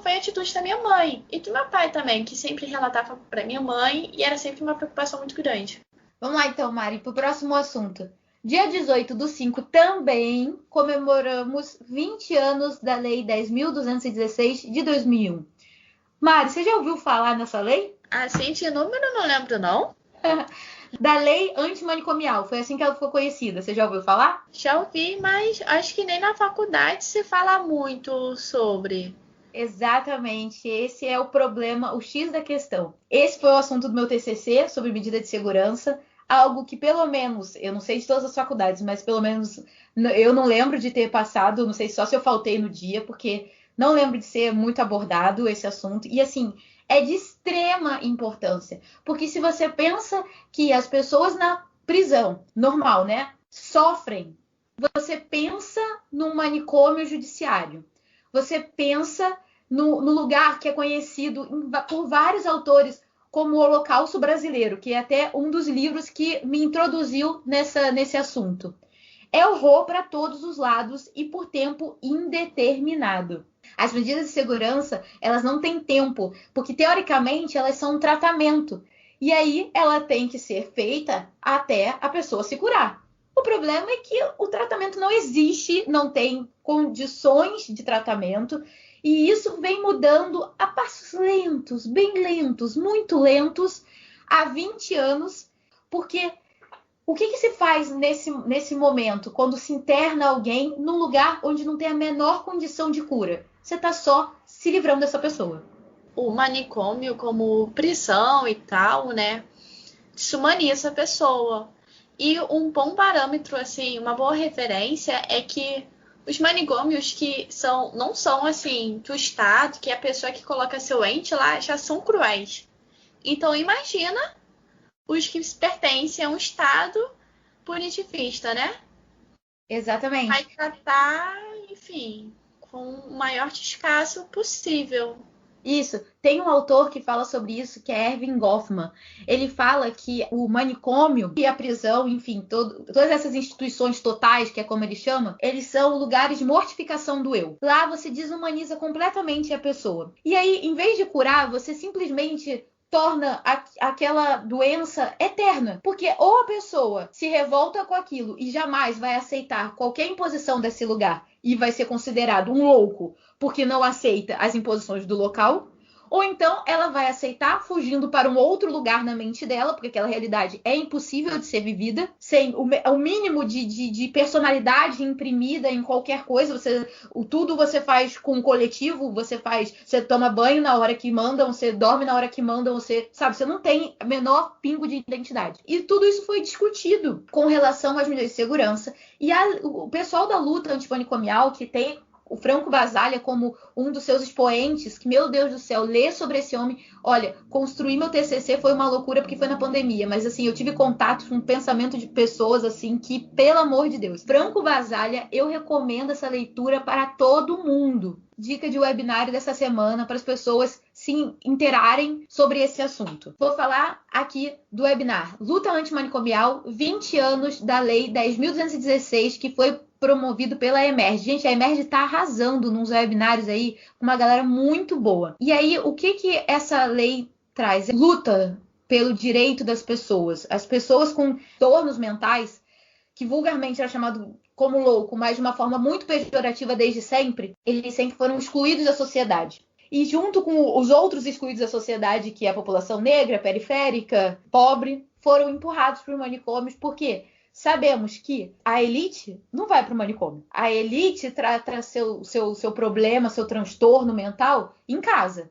foi a atitude da minha mãe. E do meu pai também, que sempre relatava para minha mãe e era sempre uma preocupação muito grande. Vamos lá então, Mari, para o próximo assunto. Dia 18/5 também comemoramos 20 anos da Lei 10.216 de 2001. Mari, você já ouviu falar nessa lei? Assim, de número não lembro, não. Da lei antimanicomial, foi assim que ela ficou conhecida. Você já ouviu falar? Já ouvi, mas acho que nem na faculdade se fala muito sobre. Exatamente, esse é o problema, o X da questão. Esse foi o assunto do meu TCC sobre medida de segurança, algo que pelo menos, eu não sei de todas as faculdades, mas pelo menos eu não lembro de ter passado, não sei só se eu faltei no dia, porque não lembro de ser muito abordado esse assunto. E assim, é de extrema importância, porque se você pensa que as pessoas na prisão, normal, né, sofrem, você pensa num manicômio judiciário. Você pensa no lugar que é conhecido por vários autores como o Holocausto Brasileiro, que é até um dos livros que me introduziu nesse assunto. É horror para todos os lados e por tempo indeterminado. As medidas de segurança, elas não têm tempo, porque teoricamente elas são um tratamento. E aí ela tem que ser feita até a pessoa se curar. O problema é que o tratamento não existe, não tem condições de tratamento, e isso vem mudando a passos lentos, bem lentos, muito lentos, há 20 anos, porque o que se faz nesse momento, quando se interna alguém num lugar onde não tem a menor condição de cura? Você está só se livrando dessa pessoa. O manicômio, como prisão e tal, né, desumaniza a pessoa. E um bom parâmetro, assim, uma boa referência é que os manicômios que não são assim, que o Estado, que a pessoa que coloca seu ente lá, já são cruéis. Então imagina os que pertencem a um Estado punitivista, né? Exatamente. Vai tratar, enfim, com o maior descaso possível. Isso. Tem um autor que fala sobre isso, que é Erving Goffman. Ele fala que o manicômio e a prisão, enfim, todas essas instituições totais, que é como ele chama, eles são lugares de mortificação do eu. Lá você desumaniza completamente a pessoa. E aí, em vez de curar, você simplesmente torna aquela doença eterna. Porque ou a pessoa se revolta com aquilo e jamais vai aceitar qualquer imposição desse lugar e vai ser considerado um louco porque não aceita as imposições do local, ou então ela vai aceitar fugindo para um outro lugar na mente dela, porque aquela realidade é impossível de ser vivida, sem o mínimo de personalidade imprimida em qualquer coisa. Tudo você faz com o coletivo, você toma banho na hora que mandam, você dorme na hora que mandam, você não tem o menor pingo de identidade. E tudo isso foi discutido com relação às medidas de segurança. E o pessoal da luta antimanicomial, que tem o Franco Basaglia como um dos seus expoentes, que, meu Deus do céu, ler sobre esse homem. Olha, construir meu TCC foi uma loucura porque foi na pandemia, mas assim, eu tive contato com um pensamento de pessoas assim que, pelo amor de Deus. Franco Basaglia, eu recomendo essa leitura para todo mundo. Dica de webinário dessa semana para as pessoas se inteirarem sobre esse assunto. Vou falar aqui do webinar Luta Antimanicomial, 20 anos da Lei 10.216, que foi promovido pela Emerge. Gente, a Emerge está arrasando nos webinários aí, com uma galera muito boa. E aí, o que essa lei traz? Luta pelo direito das pessoas. As pessoas com transtornos mentais, que vulgarmente era chamado como louco, mas de uma forma muito pejorativa desde sempre, eles sempre foram excluídos da sociedade. E junto com os outros excluídos da sociedade, que é a população negra, periférica, pobre, foram empurrados para os manicômios. Por quê? Sabemos que a elite não vai para o manicômio. A elite trata seu problema, seu transtorno mental em casa,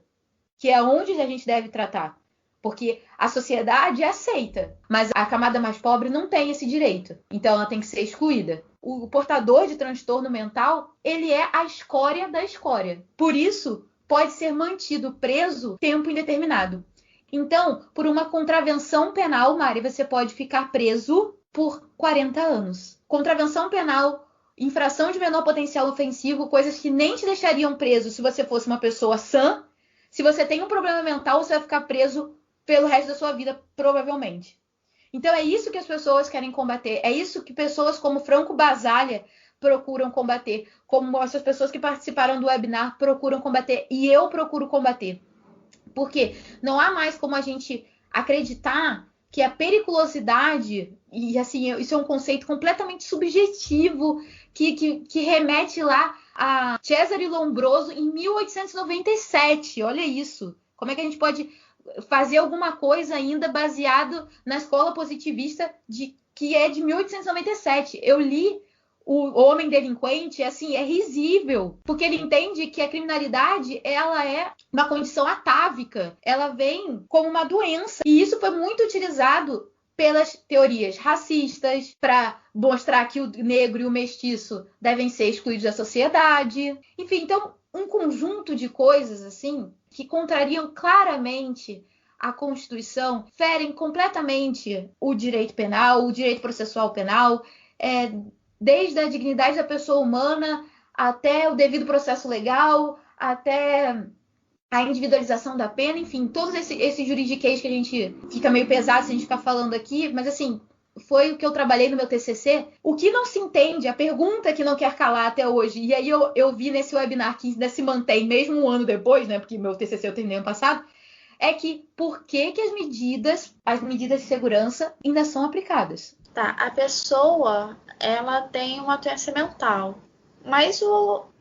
que é onde a gente deve tratar. Porque a sociedade aceita, mas a camada mais pobre não tem esse direito. Então ela tem que ser excluída. O portador de transtorno mental, ele é a escória da escória. Por isso, pode ser mantido preso tempo indeterminado. Então, por uma contravenção penal, Mari, você pode ficar preso por 40 anos. Contravenção penal, infração de menor potencial ofensivo, coisas que nem te deixariam preso se você fosse uma pessoa sã. Se você tem um problema mental, você vai ficar preso pelo resto da sua vida, provavelmente. Então é isso que as pessoas querem combater. É isso que pessoas como Franco Basaglia procuram combater. Como essas pessoas que participaram do webinar procuram combater. E eu procuro combater. Porque não há mais como a gente acreditar que a periculosidade, e assim, isso é um conceito completamente subjetivo, que remete lá a Cesare Lombroso em 1897. Olha isso. Como é que a gente pode fazer alguma coisa ainda baseado na escola positivista que é de 1897? Eu li O Homem Delinquente, assim, é risível, porque ele entende que a criminalidade, ela é uma condição atávica, ela vem como uma doença, e isso foi muito utilizado pelas teorias racistas para mostrar que o negro e o mestiço devem ser excluídos da sociedade. Enfim, então, um conjunto de coisas, assim, que contrariam claramente a Constituição, ferem completamente o direito penal, o direito processual penal, desde a dignidade da pessoa humana até o devido processo legal, até a individualização da pena, enfim, todos esses juridiquês que a gente fica meio pesado se a gente ficar falando aqui, mas assim, foi o que eu trabalhei no meu TCC. O que não se entende, a pergunta que não quer calar até hoje, e aí eu vi nesse webinar que ainda se mantém mesmo um ano depois, né, porque meu TCC eu terminei ano passado, é que por que as medidas de segurança ainda são aplicadas? Tá, a pessoa, ela tem uma doença mental, mas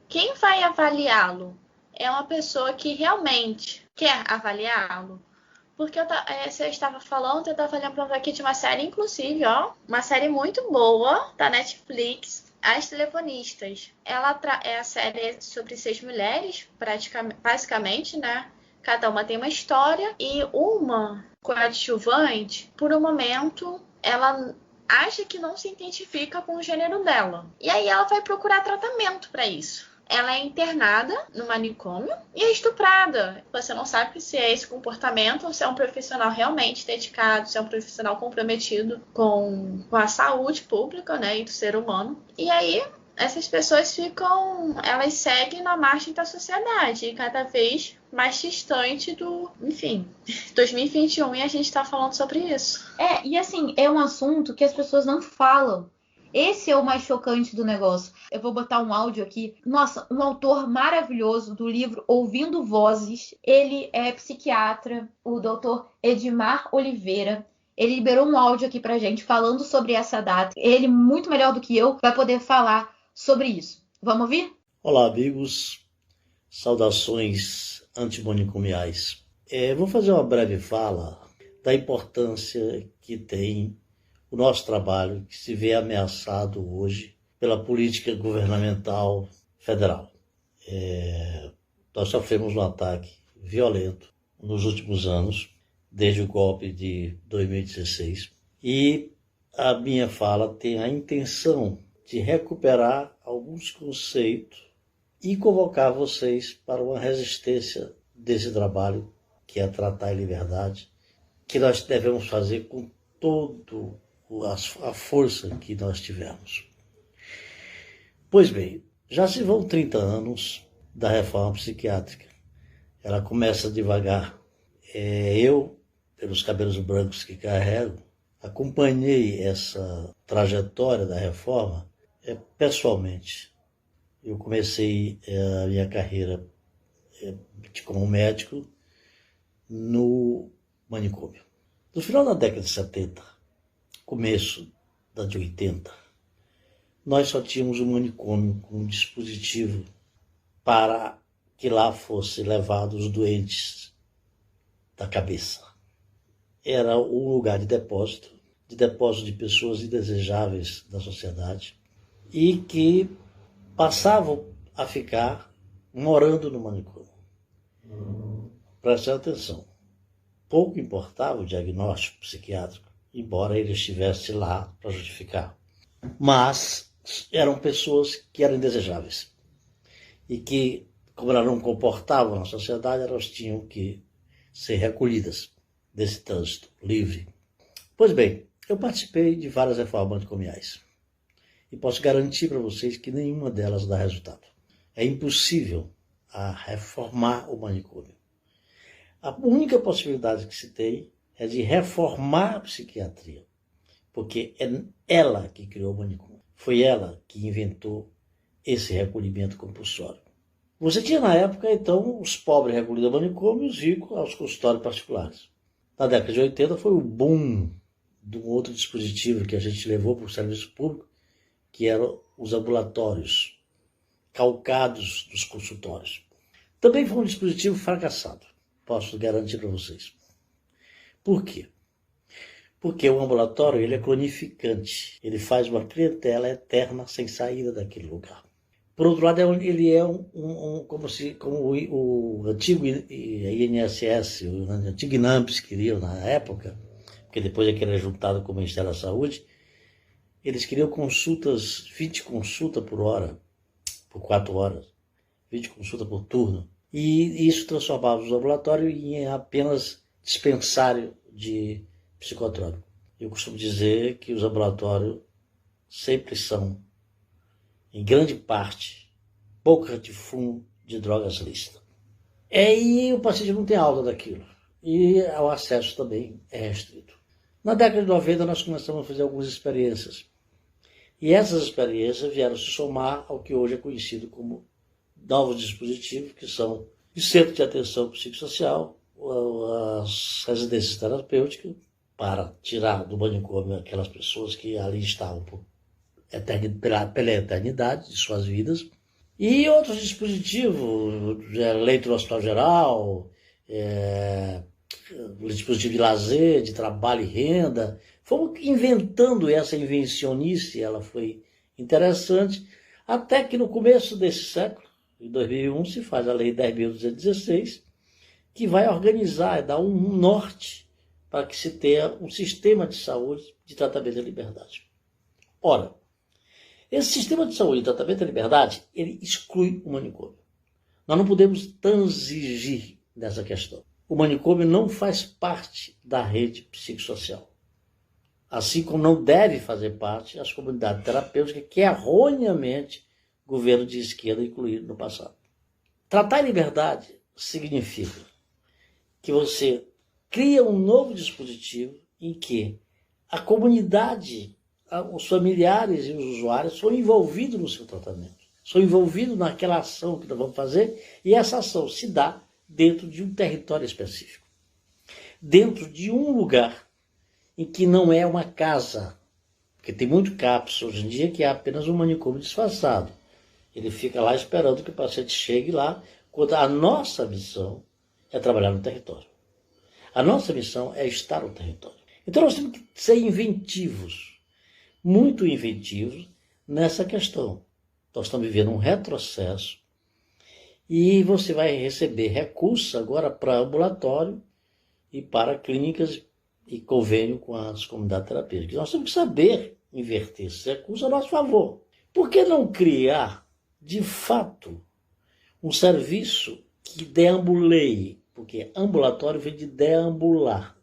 quem vai avaliá-lo é uma pessoa que realmente quer avaliá-lo. Porque você estava falando, eu estava lembrando aqui de uma série, inclusive, uma série muito boa da Netflix, As Telefonistas. É a série sobre 6 mulheres, basicamente, né? Cada uma tem uma história, e uma coadjuvante, por um momento, ela acha que não se identifica com o gênero dela. E aí ela vai procurar tratamento para isso. Ela é internada no manicômio e é estuprada. Você não sabe se é esse comportamento ou se é um profissional realmente dedicado, se é um profissional comprometido com a saúde pública, né, e do ser humano. E aí essas pessoas elas seguem na margem da sociedade, cada vez mais distante do, enfim, 2021, e a gente está falando sobre isso. E assim, é um assunto que as pessoas não falam. Esse é o mais chocante do negócio. Eu vou botar um áudio aqui. Nossa, um autor maravilhoso do livro Ouvindo Vozes. Ele é psiquiatra, o doutor Edmar Oliveira. Ele liberou um áudio aqui pra gente falando sobre essa data. Ele, muito melhor do que eu, vai poder falar sobre isso. Vamos ouvir? Olá, amigos. Saudações antimanicomiais. Vou fazer uma breve fala da importância que tem o nosso trabalho, que se vê ameaçado hoje pela política governamental federal. Nós sofremos um ataque violento nos últimos anos, desde o golpe de 2016, e a minha fala tem a intenção de recuperar alguns conceitos e convocar vocês para uma resistência desse trabalho, que é tratar em liberdade, que nós devemos fazer com toda a força que nós tivermos. Pois bem, já se vão 30 anos da reforma psiquiátrica. Ela começa devagar. Eu, pelos cabelos brancos que carrego, acompanhei essa trajetória da reforma pessoalmente. Eu comecei a minha carreira como médico no manicômio. No final da década de 70, começo da de 80, nós só tínhamos um manicômio com um dispositivo para que lá fossem levados os doentes da cabeça. Era um lugar de depósito de pessoas indesejáveis da sociedade e que passavam a ficar morando no manicômio. Prestem atenção. Pouco importava o diagnóstico psiquiátrico, embora ele estivesse lá para justificar. Mas eram pessoas que eram indesejáveis e que, como elas não comportavam na sociedade, elas tinham que ser recolhidas desse trânsito livre. Pois bem, eu participei de várias reformas manicomiais e posso garantir para vocês que nenhuma delas dá resultado. É impossível reformar o manicômio. A única possibilidade que se tem é de reformar a psiquiatria, porque é ela que criou o manicômio. Foi ela que inventou esse recolhimento compulsório. Você tinha na época, então, os pobres recolhidos ao manicômio e os ricos aos consultórios particulares. Na década de 80 foi o boom de um outro dispositivo que a gente levou para o serviço público, que eram os ambulatórios, calcados dos consultórios. Também foi um dispositivo fracassado, posso garantir para vocês. Por quê? Porque o ambulatório ele é cronificante, ele faz uma clientela eterna sem saída daquele lugar. Por outro lado, ele é como o antigo INSS, o antigo INAMPS queriam na época, porque depois é que ele é juntado com o Ministério da Saúde, eles queriam 20 consultas por hora, por 4 horas, 20 consultas por turno. E isso transformava os ambulatórios em apenas dispensário de psicotrópico. Eu costumo dizer que os ambulatórios sempre são, em grande parte, boca de fumo de drogas lícitas. E o paciente não tem alta daquilo. E o acesso também é restrito. Na década de 90, nós começamos a fazer algumas experiências. E essas experiências vieram se somar ao que hoje é conhecido como novos dispositivos, que são o Centro de Atenção Psicossocial, as residências terapêuticas, para tirar do manicômio aquelas pessoas que ali estavam pela eternidade de suas vidas, e outros dispositivos, leito no hospital geral, dispositivo de lazer, de trabalho e renda. Fomos inventando essa invencionice, ela foi interessante, até que no começo desse século, em 2001, se faz a Lei 10.216, que vai organizar, dar um norte para que se tenha um sistema de saúde de tratamento da liberdade. Ora, esse sistema de saúde de tratamento da liberdade, ele exclui o manicômio. Nós não podemos transigir nessa questão. O manicômio não faz parte da rede psicossocial. Assim como não deve fazer parte as comunidades terapêuticas que erroneamente o governo de esquerda incluíram no passado. Tratar em liberdade significa que você cria um novo dispositivo em que a comunidade os familiares e os usuários são envolvidos no seu tratamento, são envolvidos naquela ação que nós vamos fazer, e essa ação se dá dentro de um território específico, dentro de um lugar em que não é uma casa, porque tem muito CAPS hoje em dia que é apenas um manicômio disfarçado. Ele fica lá esperando que o paciente chegue lá, quando a nossa missão é trabalhar no território. A nossa missão é estar no território. Então nós temos que ser inventivos, muito inventivos nessa questão. Nós estamos vivendo um retrocesso e você vai receber recursos agora para ambulatório e para clínicas e convênio com as comunidades terapêuticas. Nós temos que saber inverter esses recursos a nosso favor. Por que não criar, de fato, um serviço que deambuleie? Porque ambulatório vem de deambular,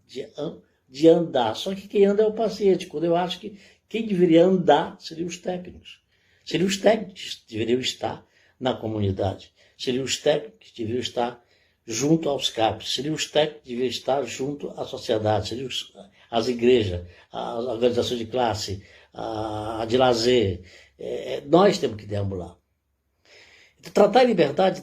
de andar. Só que quem anda é o paciente. Quando eu acho que quem deveria andar seriam os técnicos. Seriam os técnicos que deveriam estar na comunidade. Seriam os técnicos que deveriam estar junto aos CAPs. Seriam os técnicos que deveriam estar junto à sociedade. Seriam as igrejas, as organizações de classe, a de lazer. Nós temos que deambular. Tratar a liberdade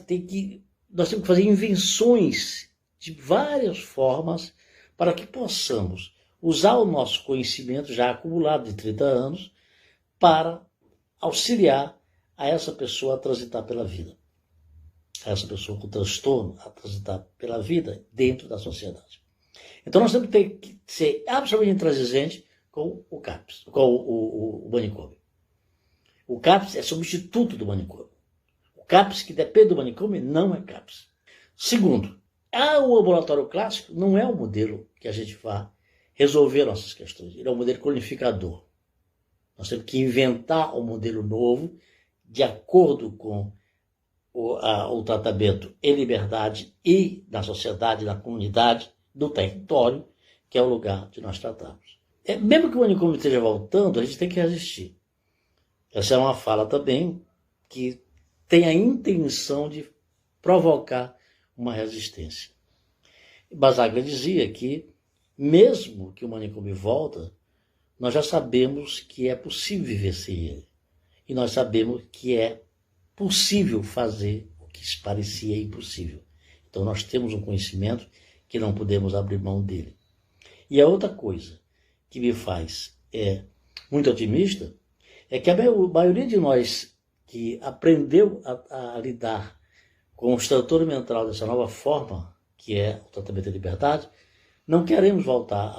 nós temos que fazer invenções de várias formas para que possamos usar o nosso conhecimento já acumulado de 30 anos para auxiliar a essa pessoa a transitar pela vida. A essa pessoa com transtorno a transitar pela vida dentro da sociedade. Então nós temos que ser absolutamente intransigentes com o CAPS, com o manicômio. O CAPS é substituto do manicômio. O CAPS que depende do manicômio não é CAPS. Segundo, o ambulatório clássico não é o modelo que a gente vai resolver nossas questões. Ele é um modelo cronificador. Nós temos que inventar um modelo novo de acordo com o tratamento em liberdade e na sociedade, na comunidade, no território, que é o lugar de nós tratarmos. Mesmo que o manicômio esteja voltando, a gente tem que resistir. Essa é uma fala também que tem a intenção de provocar uma resistência. Basaglia dizia que, mesmo que o manicômio volta, nós já sabemos que é possível viver sem ele. E nós sabemos que é possível fazer o que parecia impossível. Então nós temos um conhecimento que não podemos abrir mão dele. E a outra coisa que me faz muito otimista é que a maioria de nós que aprendeu a lidar com o transtorno mental dessa nova forma, que é o tratamento de liberdade, não queremos voltar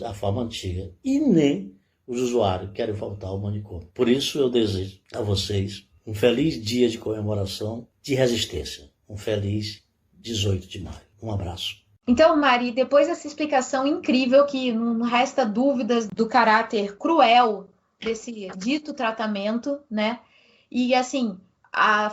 à forma antiga. E nem os usuários querem voltar ao manicômio. Por isso eu desejo a vocês um feliz dia de comemoração de resistência. Um feliz 18 de maio. Um abraço. Então, Mari, depois dessa explicação incrível, que não resta dúvidas do caráter cruel desse dito tratamento, né? E assim,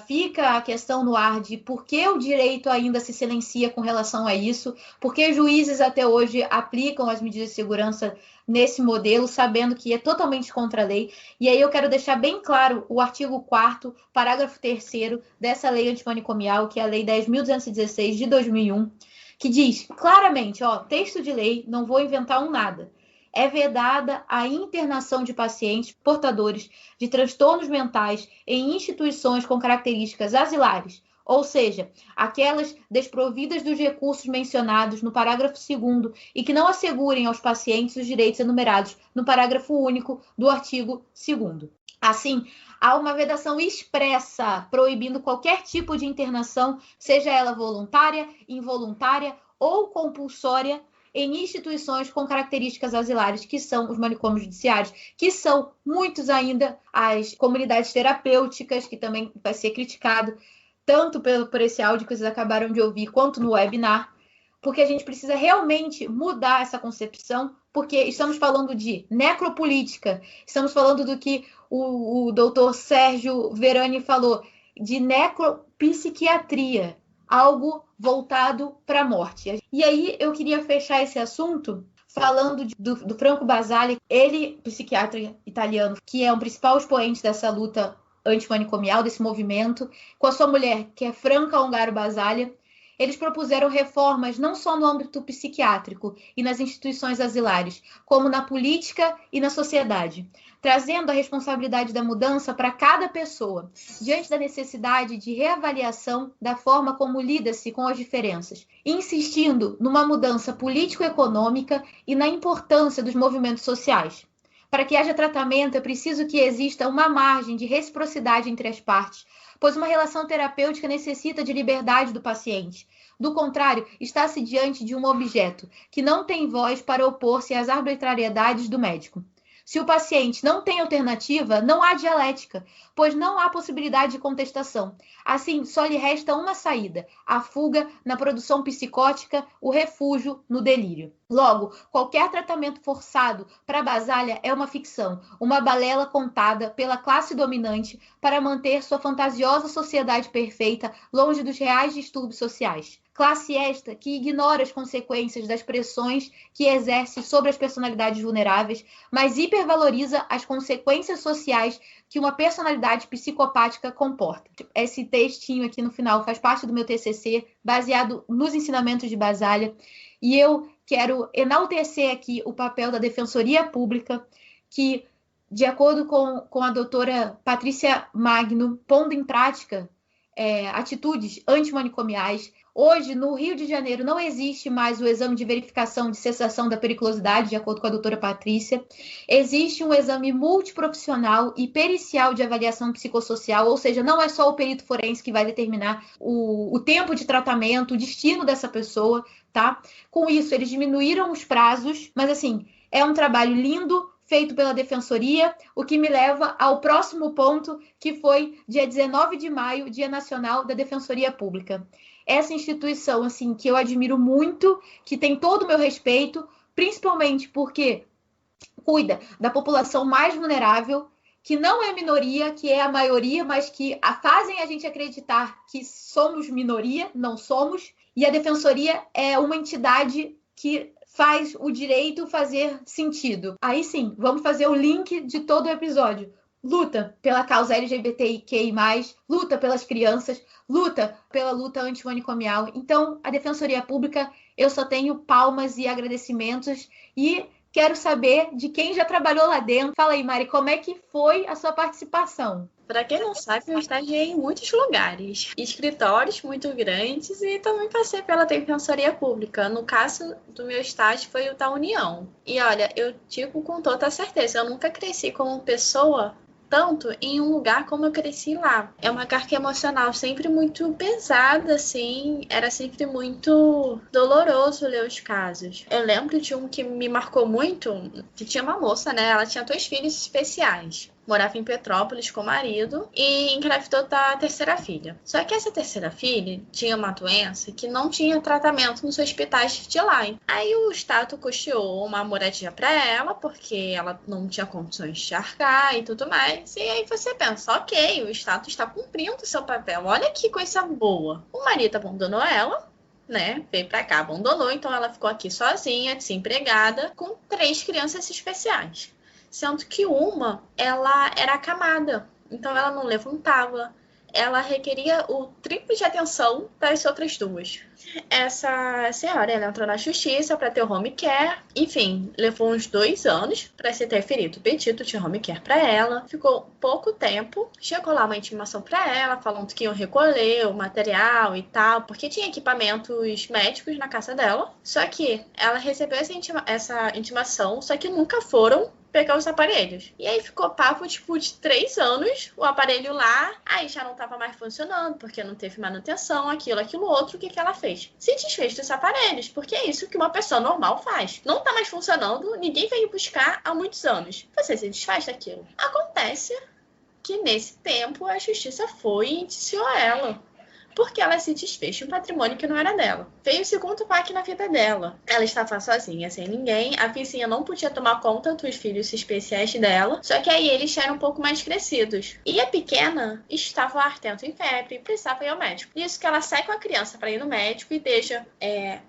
fica a questão no ar de por que o direito ainda se silencia com relação a isso, por que juízes até hoje aplicam as medidas de segurança nesse modelo, sabendo que é totalmente contra a lei. E aí eu quero deixar bem claro o artigo 4º, parágrafo 3º dessa lei antimanicomial, que é a Lei 10.216 de 2001, que diz claramente, texto de lei, não vou inventar nada. É vedada a internação de pacientes portadores de transtornos mentais em instituições com características asilares, ou seja, aquelas desprovidas dos recursos mencionados no parágrafo 2º e que não assegurem aos pacientes os direitos enumerados no parágrafo único do artigo 2º. Assim, há uma vedação expressa proibindo qualquer tipo de internação, seja ela voluntária, involuntária ou compulsória, em instituições com características asilares, que são os manicômios judiciários, que são muitos ainda as comunidades terapêuticas, que também vai ser criticado, tanto por esse áudio que vocês acabaram de ouvir, quanto no webinar, porque a gente precisa realmente mudar essa concepção, porque estamos falando de necropolítica, estamos falando do que o doutor Sérgio Verani falou, de necropsiquiatria, algo voltado para a morte. E aí eu queria fechar esse assunto falando do Franco Basaglia, ele, psiquiatra italiano, que é um principal expoente dessa luta antimanicomial, desse movimento, com a sua mulher, que é Franca Ongaro Basaglia, Eles propuseram reformas não só no âmbito psiquiátrico e nas instituições asilares, como na política e na sociedade, trazendo a responsabilidade da mudança para cada pessoa, diante da necessidade de reavaliação da forma como lida-se com as diferenças, insistindo numa mudança político-econômica e na importância dos movimentos sociais. Para que haja tratamento, é preciso que exista uma margem de reciprocidade entre as partes, pois uma relação terapêutica necessita de liberdade do paciente. Do contrário, está-se diante de um objeto que não tem voz para opor-se às arbitrariedades do médico. Se o paciente não tem alternativa, não há dialética, pois não há possibilidade de contestação. Assim, só lhe resta uma saída: a fuga na produção psicótica, o refúgio no delírio. Logo, qualquer tratamento forçado para a Basalha é uma ficção, uma balela contada pela classe dominante para manter sua fantasiosa sociedade perfeita longe dos reais distúrbios sociais. Classe esta que ignora as consequências das pressões que exerce sobre as personalidades vulneráveis, mas hipervaloriza as consequências sociais que uma personalidade psicopática comporta. Esse textinho aqui no final faz parte do meu TCC, baseado nos ensinamentos de Basalha, e eu quero enaltecer aqui o papel da Defensoria Pública, que, de acordo com a doutora Patrícia Magno, pondo em prática atitudes antimanicomiais. Hoje, no Rio de Janeiro, não existe mais o exame de verificação de cessação da periculosidade, de acordo com a doutora Patrícia. Existe um exame multiprofissional e pericial de avaliação psicossocial, ou seja, não é só o perito forense que vai determinar o tempo de tratamento, o destino dessa pessoa, tá? Com isso, eles diminuíram os prazos, mas assim, é um trabalho lindo, feito pela Defensoria, o que me leva ao próximo ponto, que foi dia 19 de maio, Dia Nacional da Defensoria Pública. Essa instituição, assim, que eu admiro muito, que tem todo o meu respeito, principalmente porque cuida da população mais vulnerável, que não é minoria, que é a maioria, mas que fazem a gente acreditar que somos minoria, não somos, e a Defensoria é uma entidade que faz o direito fazer sentido. Aí sim, vamos fazer o link de todo o episódio. Luta pela causa LGBTIQI+, luta pelas crianças, luta pela luta antimanicomial. Então, a Defensoria Pública, eu só tenho palmas e agradecimentos e quero saber de quem já trabalhou lá dentro. Fala aí, Mari, como é que foi a sua participação? Para quem não sabe, eu estagiei em muitos lugares, escritórios muito grandes e também passei pela Defensoria Pública. No caso do meu estágio foi o da União. E olha, eu digo com toda certeza, eu nunca cresci como pessoa tanto em um lugar como eu cresci lá. É uma carga emocional sempre muito pesada, assim, era sempre muito doloroso ler os casos. Eu lembro de um que me marcou muito, que tinha uma moça, né, ela tinha 2 filhos especiais. Morava em Petrópolis com o marido e engravidou da 3ª filha. Só que essa 3ª filha tinha uma doença que não tinha tratamento nos hospitais de lá. Aí o Estado custeou uma moradia para ela, porque ela não tinha condições de arcar e tudo mais. E aí você pensa, ok, o Estado está cumprindo o seu papel. Olha que coisa boa. O marido abandonou ela, né? Veio pra cá, abandonou. Então ela ficou aqui sozinha, desempregada, com 3 crianças especiais. Sendo que uma, ela era acamada, então ela não levantava, ela requeria o triplo de atenção das outras 2. Essa senhora, ela entrou na justiça para ter o home care, enfim, levou uns 2 anos para se ter ferido o pedido de home care para ela, ficou pouco tempo, chegou lá uma intimação para ela, falando que iam recolher o material e tal, porque tinha equipamentos médicos na casa dela, só que ela recebeu essa intimação, só que nunca foram pegar os aparelhos. E aí ficou papo, tipo, de 3 anos, o aparelho lá, aí já não tava mais funcionando, porque não teve manutenção, aquilo, outro, o que ela fez? Se desfez dos aparelhos, porque é isso que uma pessoa normal faz. Não tá mais funcionando, ninguém veio buscar há muitos anos. Você se desfaz daquilo. Acontece que nesse tempo a justiça foi e indiciou ela, porque ela se desfez de um patrimônio que não era dela. Veio o segundo baque na vida dela. Ela estava sozinha, sem ninguém. A vizinha não podia tomar conta dos filhos especiais dela. Só que aí eles já eram um pouco mais crescidos. E a pequena estava ardendo em febre e precisava ir ao médico. Isso que ela sai com a criança para ir no médico e deixa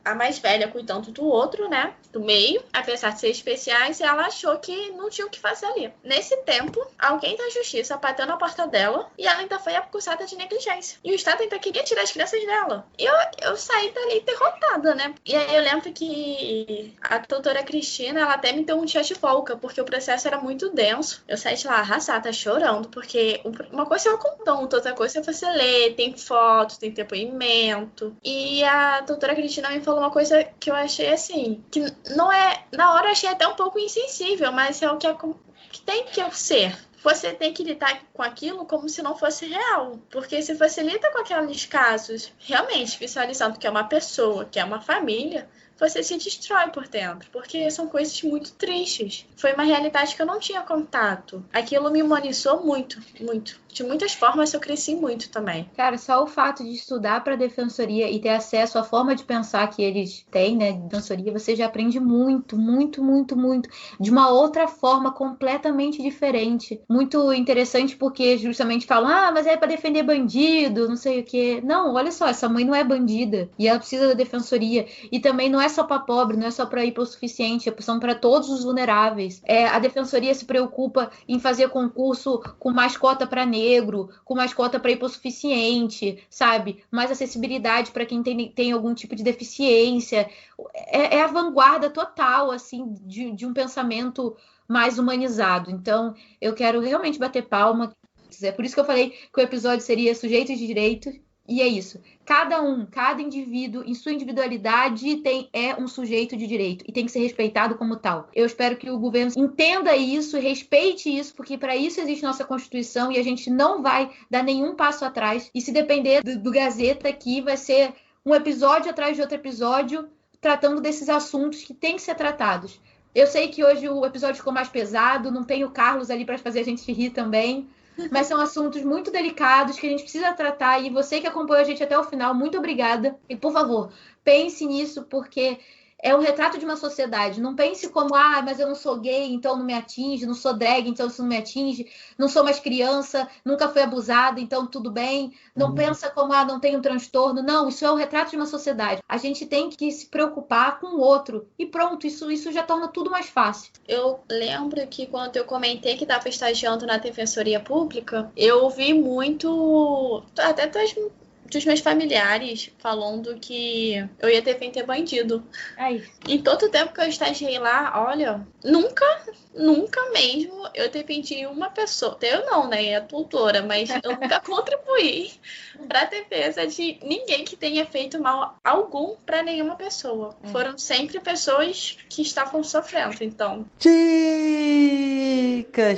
a mais velha cuidando do outro, né? Do meio. Apesar de ser especiais, ela achou que não tinha o que fazer ali. Nesse tempo, alguém da justiça bateu na porta dela e ela ainda foi acusada de negligência. E o Estado ainda queria queria tirar as crianças dela. E eu saí dali derrotada, né? E aí eu lembro que a doutora Cristina, ela até me deu um chat de volta, porque o processo era muito denso. Eu saí de lá arrasada, chorando, porque uma coisa é o conteúdo, outra coisa é você ler, tem fotos, tem depoimento. E a doutora Cristina me falou uma coisa que eu achei assim, que não é... Na hora eu achei até um pouco insensível, mas é o que tem que ser. Você tem que lidar com aquilo como se não fosse real. Porque se você lida com aqueles casos, realmente visualizando que é uma pessoa, que é uma família, você se destrói por dentro. Porque são coisas muito tristes. Foi uma realidade que eu não tinha contato. Aquilo me humanizou muito, muito. De muitas formas eu cresci muito também. Cara, só o fato de estudar para a defensoria e ter acesso à forma de pensar que eles têm, né, de defensoria, você já aprende muito, muito, muito, muito, de uma outra forma completamente diferente. Muito interessante porque justamente falam, mas é para defender bandido, não sei o quê. Não, olha só, essa mãe não é bandida e ela precisa da defensoria. E também não é só para pobre, não é só para hipossuficiente, são para todos os vulneráveis. A defensoria se preocupa em fazer concurso com mais cota para negro, com mais cota para hipossuficiente, sabe? Mais acessibilidade para quem tem algum tipo de deficiência. É a vanguarda total, assim, de um pensamento mais humanizado. Então, eu quero realmente bater palma. É por isso que eu falei que o episódio seria Sujeitos de Direito. E é isso. Cada indivíduo, em sua individualidade, é um sujeito de direito e tem que ser respeitado como tal. Eu espero que o governo entenda isso, respeite isso, porque para isso existe nossa Constituição e a gente não vai dar nenhum passo atrás. E se depender do Gazeta aqui, vai ser um episódio atrás de outro episódio tratando desses assuntos que têm que ser tratados. Eu sei que hoje o episódio ficou mais pesado, não tem o Carlos ali para fazer a gente rir também. Mas são assuntos muito delicados que a gente precisa tratar. E você que acompanhou a gente até o final, muito obrigada. E, por favor, pense nisso, porque é um retrato de uma sociedade. Não pense como, mas eu não sou gay, então não me atinge. Não sou drag, então isso não me atinge. Não sou mais criança, nunca fui abusada, então tudo bem. Não pensa como, não tenho um transtorno. Não, isso é o retrato de uma sociedade. A gente tem que se preocupar com o outro. E pronto, isso já torna tudo mais fácil. Eu lembro que quando eu comentei que estava estagiando na Defensoria Pública, eu ouvi muito, até dos meus familiares, falando que eu ia defender bandido. Em todo o tempo que eu estagiei lá, olha, nunca mesmo eu defendi uma pessoa. Eu não, né? É a tutora, mas eu nunca contribuí para a defesa de ninguém que tenha feito mal algum para nenhuma pessoa. Foram sempre pessoas que estavam sofrendo, então. Dicas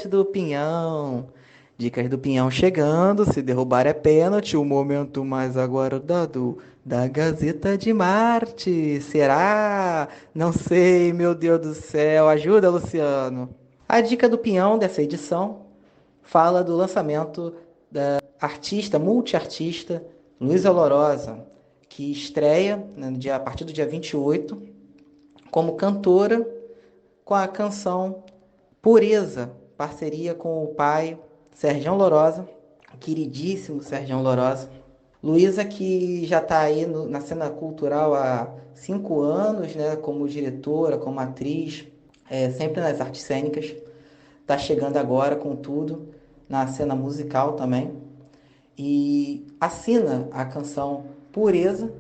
do Pinhão. Dicas do Pinhão chegando, se derrubar é pênalti, o momento mais aguardado da Gazeta de Marte. Será? Não sei, meu Deus do céu. Ajuda, Luciano. A dica do Pinhão dessa edição fala do lançamento da multiartista Luísa Lourosa, que estreia a partir do dia 28 como cantora com a canção Pureza, parceria com o pai Sergião Lourosa, queridíssimo Sergião Lourosa. Luísa, que já está aí na cena cultural há 5 anos, né, como diretora, como atriz, sempre nas artes cênicas. Está chegando agora com tudo na cena musical também. E assina a canção Pureza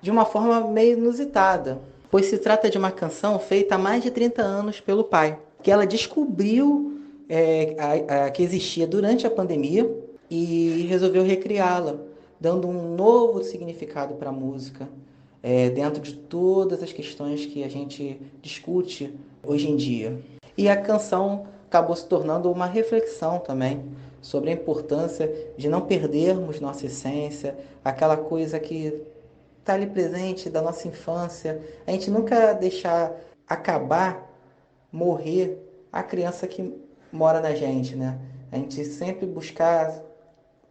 de uma forma meio inusitada, pois se trata de uma canção feita há mais de 30 anos pelo pai, que ela descobriu que existia durante a pandemia e resolveu recriá-la, dando um novo significado para a música, dentro de todas as questões que a gente discute hoje em dia. E a canção acabou se tornando uma reflexão também sobre a importância de não perdermos nossa essência, aquela coisa que está ali presente da nossa infância, a gente nunca deixar acabar, morrer a criança que mora na gente, né? A gente sempre buscar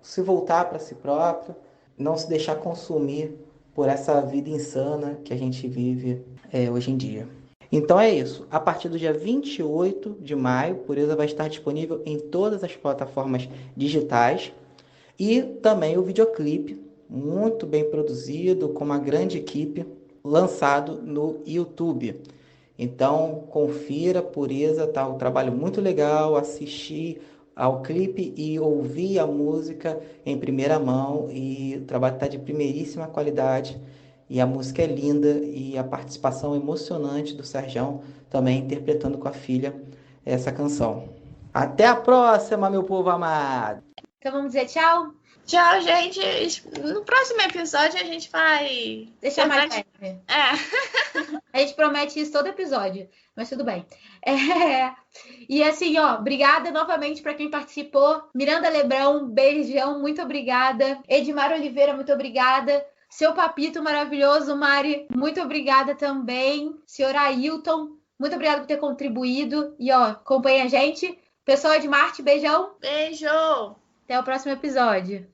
se voltar para si próprio, não se deixar consumir por essa vida insana que a gente vive hoje em dia. Então é isso. A partir do dia 28 de maio, Pureza vai estar disponível em todas as plataformas digitais e também o videoclipe, muito bem produzido, com uma grande equipe, lançado no YouTube. Então, confira Pureza, tá um trabalho muito legal, assistir ao clipe e ouvir a música em primeira mão, e o trabalho está de primeiríssima qualidade, e a música é linda, e a participação emocionante do Serjão também interpretando com a filha essa canção. Até a próxima, meu povo amado! Então vamos dizer tchau? Tchau, gente. No próximo episódio a gente vai... Deixa mais leve. É. A gente promete isso todo episódio, mas tudo bem. E assim, obrigada novamente para quem participou. Miranda Lebrão, beijão, muito obrigada. Edmar Oliveira, muito obrigada. Seu papito maravilhoso, Mari, muito obrigada também. Senhor Ailton, muito obrigada por ter contribuído. E acompanha a gente. Pessoal de Marte, beijão. Beijo! Até o próximo episódio.